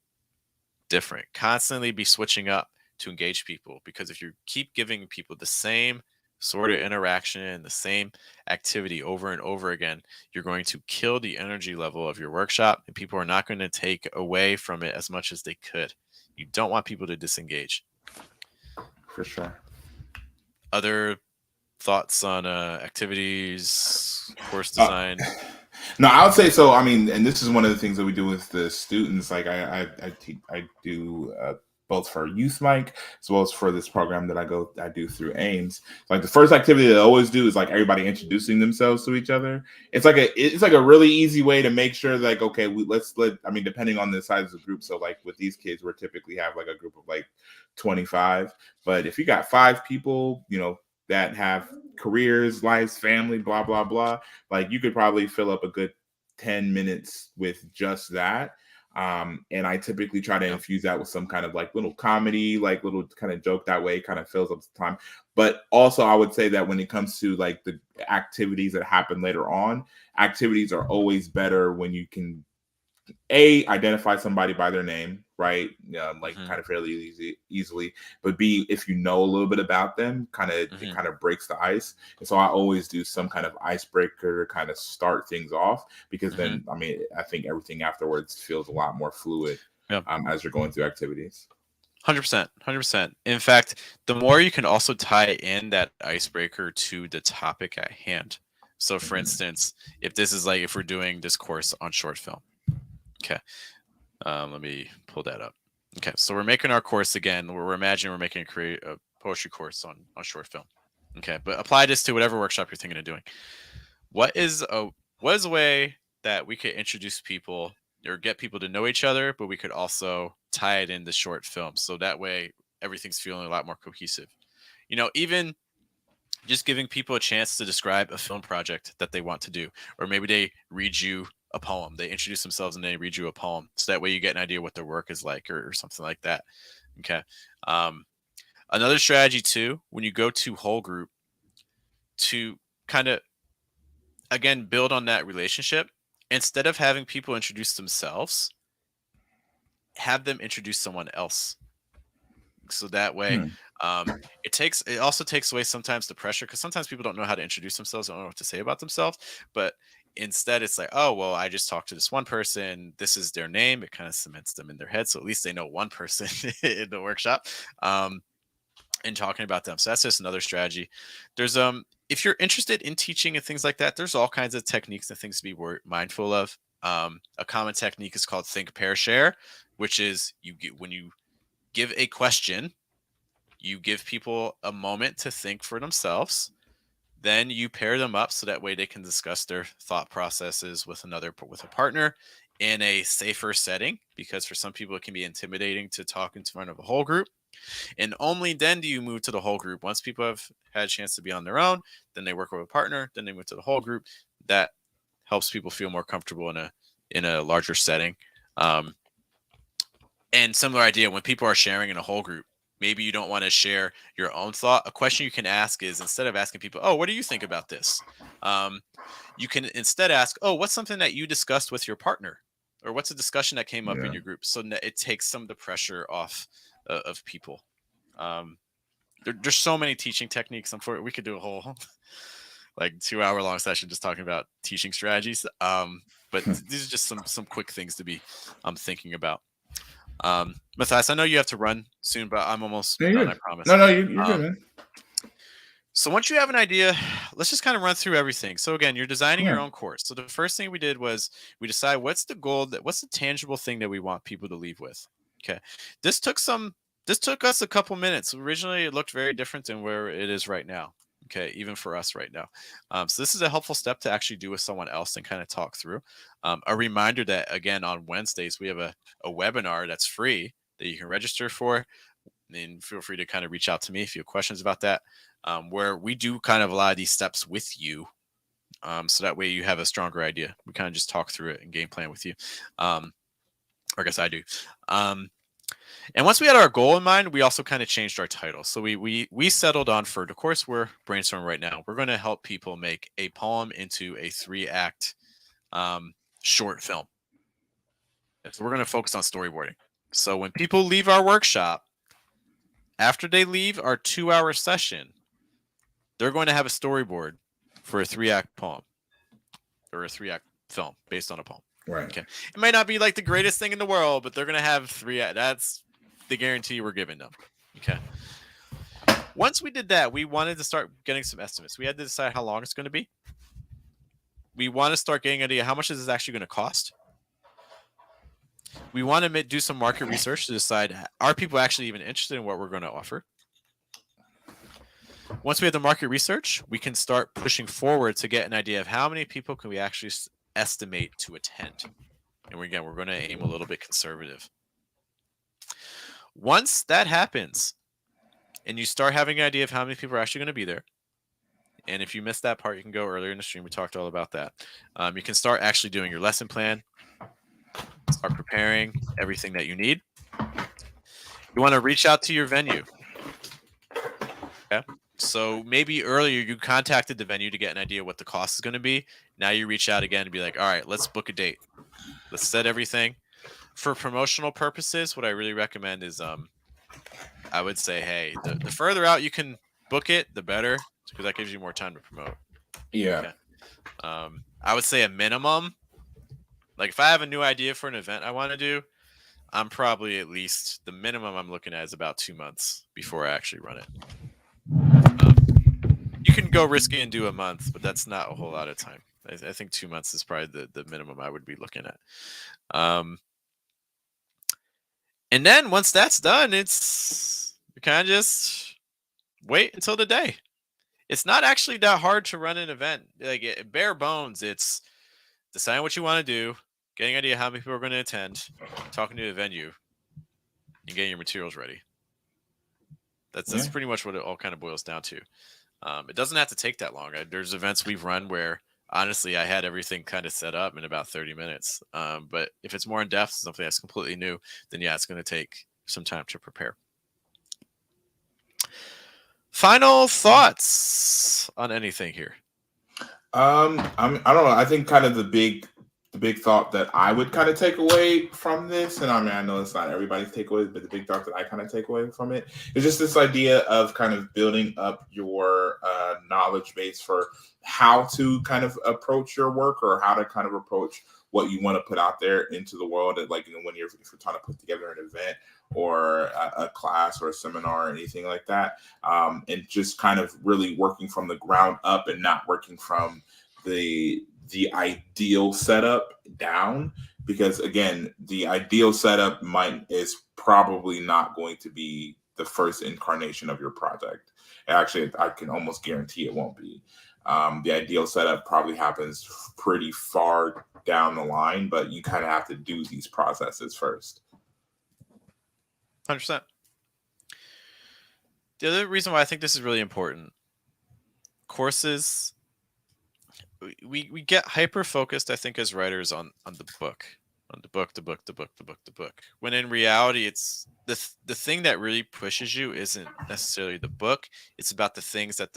different. Constantly be switching up to engage people, because if you keep giving people the same sort of interaction and the same activity over and over again, you're going to kill the energy level of your workshop, and people are not going to take away from it as much as they could. You don't want people to disengage. For sure. Other thoughts on activities, course design? No, I would say so. I mean, and this is one of the things that we do with the students. Like I do both for Youth Mic as well as for this program that I do through AIMS. Like the first activity that I always do is like everybody introducing themselves to each other. It's like a really easy way to make sure like, okay, I mean, depending on the size of the group. So like with these kids, we're typically have like a group of like 25. But if you got 5 people, you know, that have careers, lives, family, blah, blah, blah, like you could probably fill up a good 10 minutes with just that. And I typically try to infuse that with some kind of like little comedy, like little kind of joke. That way it kind of fills up the time. But also I would say that when it comes to like the activities that happen later on, activities are always better when you can identify somebody by their name, right? Kind of fairly easily. But B, if you know a little bit about them, it kind of breaks the ice. And so I always do some kind of icebreaker to kind of start things off, because then, I mean, I think everything afterwards feels a lot more fluid as you're going through activities. 100%. In fact, the more you can also tie in that icebreaker to the topic at hand. So for instance, if this is like, if we're doing this course on short film. Okay. Let me pull that up. Okay. So we're making our course again. We're imagining we're making a poetry course on short film. Okay. But apply this to whatever workshop you're thinking of doing. What is a way that we could introduce people or get people to know each other, but we could also tie it into short film, so that way everything's feeling a lot more cohesive? You know, even just giving people a chance to describe a film project that they want to do, or maybe they read you a poem. They introduce themselves and they read you a poem, so that way you get an idea what their work is like, or something like that. Okay. Another strategy too, when you go to whole group, to kind of again build on that relationship, instead of having people introduce themselves, have them introduce someone else. So that way it also takes away sometimes the pressure, because sometimes people don't know how to introduce themselves, don't know what to say about themselves. But instead it's like, oh well, I just talked to this one person, this is their name. It kind of cements them in their head, so at least they know one person in the workshop, and talking about them. So that's just another strategy. There's if you're interested in teaching and things like that, there's all kinds of techniques and things to be mindful of. A common technique is called think, pair, share, which is when you give a question, you give people a moment to think for themselves. Then you pair them up so that way they can discuss their thought processes with a partner in a safer setting, because for some people it can be intimidating to talk in front of a whole group. And only then do you move to the whole group. Once people have had a chance to be on their own, then they work with a partner, then they move to the whole group. That helps people feel more comfortable in a larger setting. And similar idea, when people are sharing in a whole group, maybe you don't want to share your own thought. A question you can ask is, instead of asking people, oh, what do you think about this? You can instead ask, oh, what's something that you discussed with your partner? Or what's a discussion that came up in your group? So that it takes some of the pressure off of people. There's so many teaching techniques. We could do a whole like 2-hour long session just talking about teaching strategies. But these are just some quick things to be thinking about. Matthias, I know you have to run soon, but I'm almost done, I promise. No, you're good, man. So once you have an idea, let's just kind of run through everything. So again, you're designing your Yeah. own course. So the first thing we did was we decide what's the goal, what's the tangible thing that we want people to leave with. Okay. This took some this took us a couple minutes. Originally it looked very different than where it is right now. Okay, even for us right now. So this is a helpful step to actually do with someone else and kind of talk through. A reminder that again on Wednesdays we have a webinar that's free that you can register for. And feel free to kind of reach out to me if you have questions about that, where we do kind of a lot of these steps with you. So that way you have a stronger idea. We kind of just talk through it and game plan with you. Or I guess I do. And once we had our goal in mind, we also kind of changed our title. So we settled on, for the course we're brainstorming right now, we're going to help people make a poem into a 3-act short film. So we're going to focus on storyboarding. So when people leave our workshop, after they leave our 2-hour session, they're going to have a storyboard for a 3-act poem or a 3-act film based on a poem. Right. Okay. It might not be like the greatest thing in the world, but they're going to have 3. That's the guarantee we're giving them. Okay. Once we did that, we wanted to start getting some estimates. We had to decide how long it's going to be. We want to start getting an idea how much is this actually going to cost. We want to do some market research to decide, are people actually even interested in what we're going to offer? Once we have the market research, we can start pushing forward to get an idea of how many people can we actually estimate to attend. And we're going to aim a little bit conservative. Once that happens, and you start having an idea of how many people are actually going to be there, and if you missed that part, you can go earlier in the stream. We talked all about that. You can start actually doing your lesson plan, start preparing everything that you need. You want to reach out to your venue. Okay. So maybe earlier you contacted the venue to get an idea what the cost is going to be. Now you reach out again and be like, all right, let's book a date. Let's set everything. For promotional purposes, what I really recommend is I would say, hey, the further out you can book it, the better, because that gives you more time to promote. Yeah. Okay. I would say a minimum. Like if I have a new idea for an event I want to do, I'm probably at least the minimum I'm looking at is about 2 months before I actually run it. You can go risky and do a month, but that's not a whole lot of time. I think 2 months is probably the minimum I would be looking at. And then once that's done, it's kind of just wait until the day. It's not actually that hard to run an event. Like bare bones, it's deciding what you want to do, getting an idea how many people are going to attend, talking to the venue, and getting your materials ready. That's pretty much what it all kind of boils down to. It doesn't have to take that long. There's events we've run where honestly I had everything kind of set up in about 30 minutes. But if it's more in depth, something that's completely new, then yeah, it's going to take some time to prepare. Final thoughts on anything here? I don't know. I think kind of the big thought that I would kind of take away from this, and I mean, I know it's not everybody's takeaway, but the big thought that I kind of take away from it is just this idea of kind of building up your knowledge base for how to kind of approach your work or how to kind of approach what you want to put out there into the world. Like, you know, if you're trying to put together an event or a class or a seminar or anything like that, and just kind of really working from the ground up and not working from the ideal setup down, because again, the ideal setup is probably not going to be the first incarnation of your project. Actually, I can almost guarantee it won't be. The ideal setup probably happens pretty far down the line, but you kind of have to do these processes first. 100%. The other reason why I think this is really important, courses, we get hyper focused, I think, as writers on the book, when in reality it's the thing that really pushes you isn't necessarily the book. It's about the things that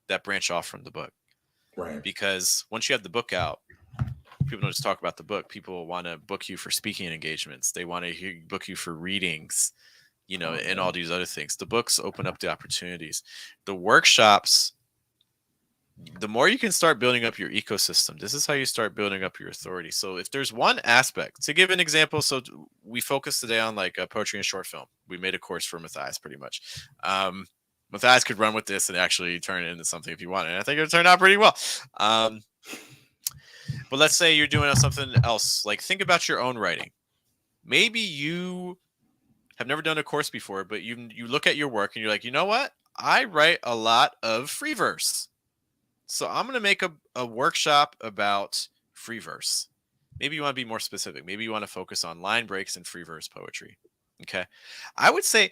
that branch off from the book. Right. Because once you have the book out, people don't just talk about the book. People want to book you for speaking engagements. They want to book you for readings, you know, and all these other things. The books open up the opportunities. The workshops, the more you can start building up your ecosystem, this is how you start building up your authority. So if there's one aspect, to give an example, so we focused today on like poetry and short film. We made a course for Matthias pretty much. Matthias could run with this and actually turn it into something if you want. And I think it would turn out pretty well. But let's say you're doing something else. Like, think about your own writing. Maybe you have never done a course before, but you look at your work and you're like, you know what? I write a lot of free verse. So I'm going to make a workshop about free verse. Maybe you want to be more specific. Maybe you want to focus on line breaks and free verse poetry. Okay. I would say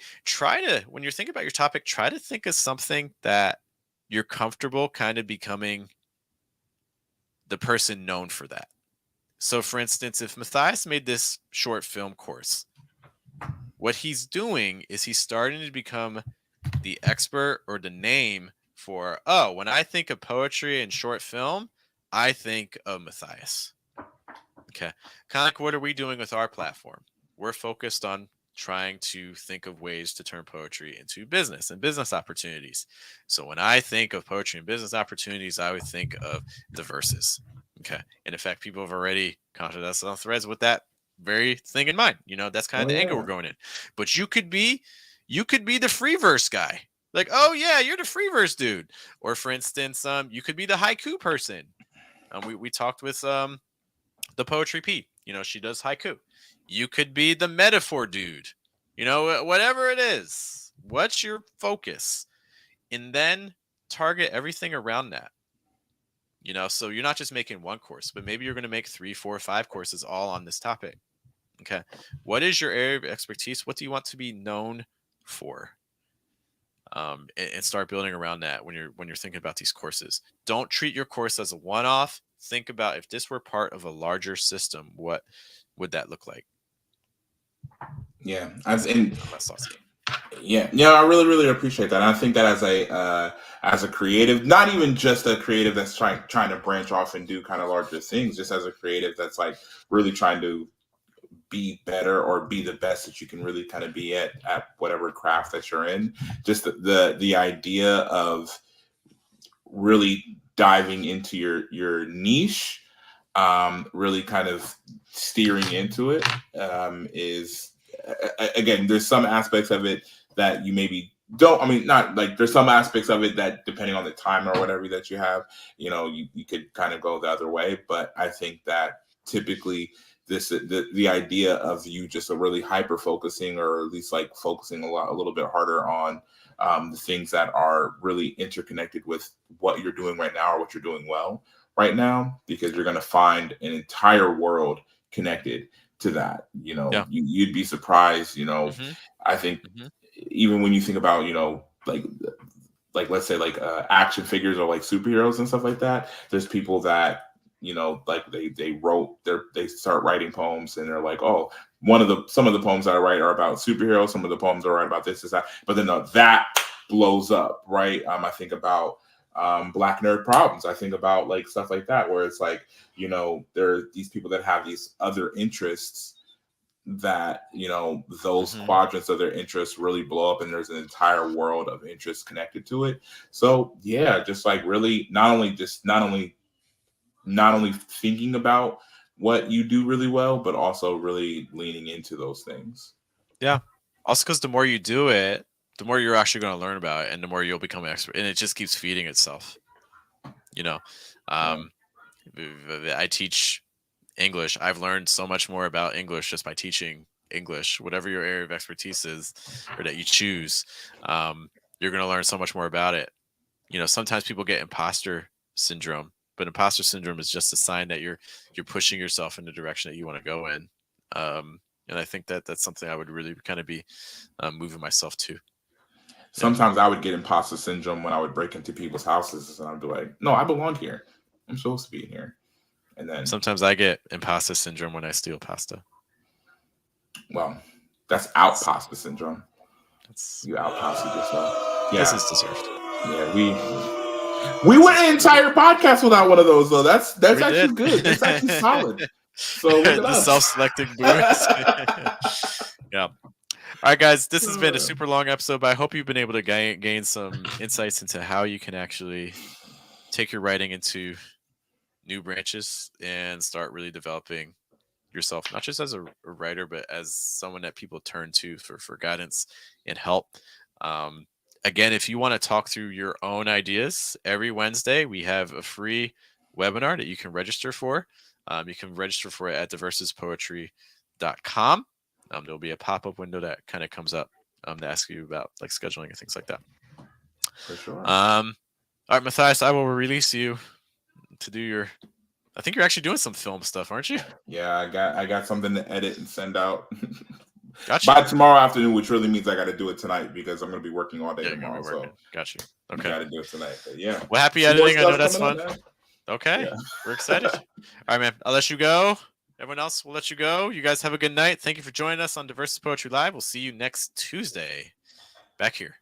when you're thinking about your topic, try to think of something that you're comfortable kind of becoming the person known for that. So, for instance, if Matthias made this short film course, what he's doing is he's starting to become the expert or the name for, oh, when I think of poetry and short film, I think of Matthias. Okay. Kind of like what are we doing with our platform? We're focused on trying to think of ways to turn poetry into business and business opportunities. So when I think of poetry and business opportunities, I would think of the verses. Okay. And in fact, people have already contacted us on Threads with that very thing in mind. That's kind of the angle we're going in. But you could be the free verse guy. Like, oh yeah, you're the free verse dude. Or for instance, you could be the haiku person. We talked with the Poetry Pete. She does haiku. You could be the metaphor dude. Whatever it is. What's your focus? And then target everything around that. So you're not just making one course, but maybe you're going to make 3, 4, 5 courses all on this topic. Okay. What is your area of expertise? What do you want to be known for? And start building around that when you're thinking about these courses. Don't treat your course as a one-off. Think about if this were part of a larger system, what would that look like? Yeah, I really, really appreciate that. And I think that as a creative, not even just a creative that's trying to branch off and do kind of larger things, just as a creative that's like really trying to be better or be the best that you can really kind of be at whatever craft that you're in. Just the idea of really diving into your niche, really kind of steering into it, is again, there's some aspects of it that you maybe don't, not like, there's some aspects of it that depending on the time or whatever that you have, you could kind of go the other way. But I think that typically the idea of you just really hyper focusing, or at least like focusing a little bit harder on the things that are really interconnected with what you're doing right now or what you're doing well right now, because you're going to find an entire world connected to that. You'd be surprised. I think even when you think about like let's say like action figures or like superheroes and stuff like that, there's people that like they start writing poems and they're like, oh, some of the poems that I write are about superheroes, some of the poems I write about this that, but then that blows up, right? I think about Black Nerd Problems. I think about like stuff like that, where it's like, there are these people that have these other interests that, those quadrants of their interests really blow up, and there's an entire world of interest connected to it. So yeah, just like really not only thinking about what you do really well, but also really leaning into those things. Yeah. Also, because the more you do it, the more you're actually going to learn about it, and the more you'll become an expert, and it just keeps feeding itself. I teach English. I've learned so much more about English just by teaching English. Whatever your area of expertise is, or that you choose, you're going to learn so much more about it. Sometimes people get imposter syndrome, but imposter syndrome is just a sign that you're pushing yourself in the direction that you want to go in. And I think that that's something I would really kind of be moving myself to. Sometimes I would get imposter syndrome when I would break into people's houses, and I'd be like, no, I belong here. I'm supposed to be in here. And then sometimes I get imposter syndrome when I steal pasta. Well, that's pasta syndrome. You out-pasted yourself. Yeah. This is deserved. Yeah, we went an entire podcast without one of those, though. That's actually good. That's actually solid. So the self-selecting boost. Yeah. All right, guys, this has been a super long episode, but I hope you've been able to gain some insights into how you can actually take your writing into new branches and start really developing yourself, not just as a writer, but as someone that people turn to for guidance and help. Again, if you want to talk through your own ideas, every Wednesday we have a free webinar that you can register for. You can register for it at diversuspoetry.com. There'll be a pop-up window that kind of comes up to ask you about like scheduling and things like that. For sure. All right, Matthias, I will release you to do your. I think you're actually doing some film stuff, aren't you? Yeah, I got something to edit and send out. Gotcha. By tomorrow afternoon, which really means I got to do it tonight because I'm going to be working all day tomorrow. So got you. Okay. Got to do it tonight. But yeah. Well, happy Some editing. more I know that's stuff fun. coming up, Okay. Yeah. We're excited. All right, man. I'll let you go. Everyone else will let you go. You guys have a good night. Thank you for joining us on Diversus Poetry Live. We'll see you next Tuesday back here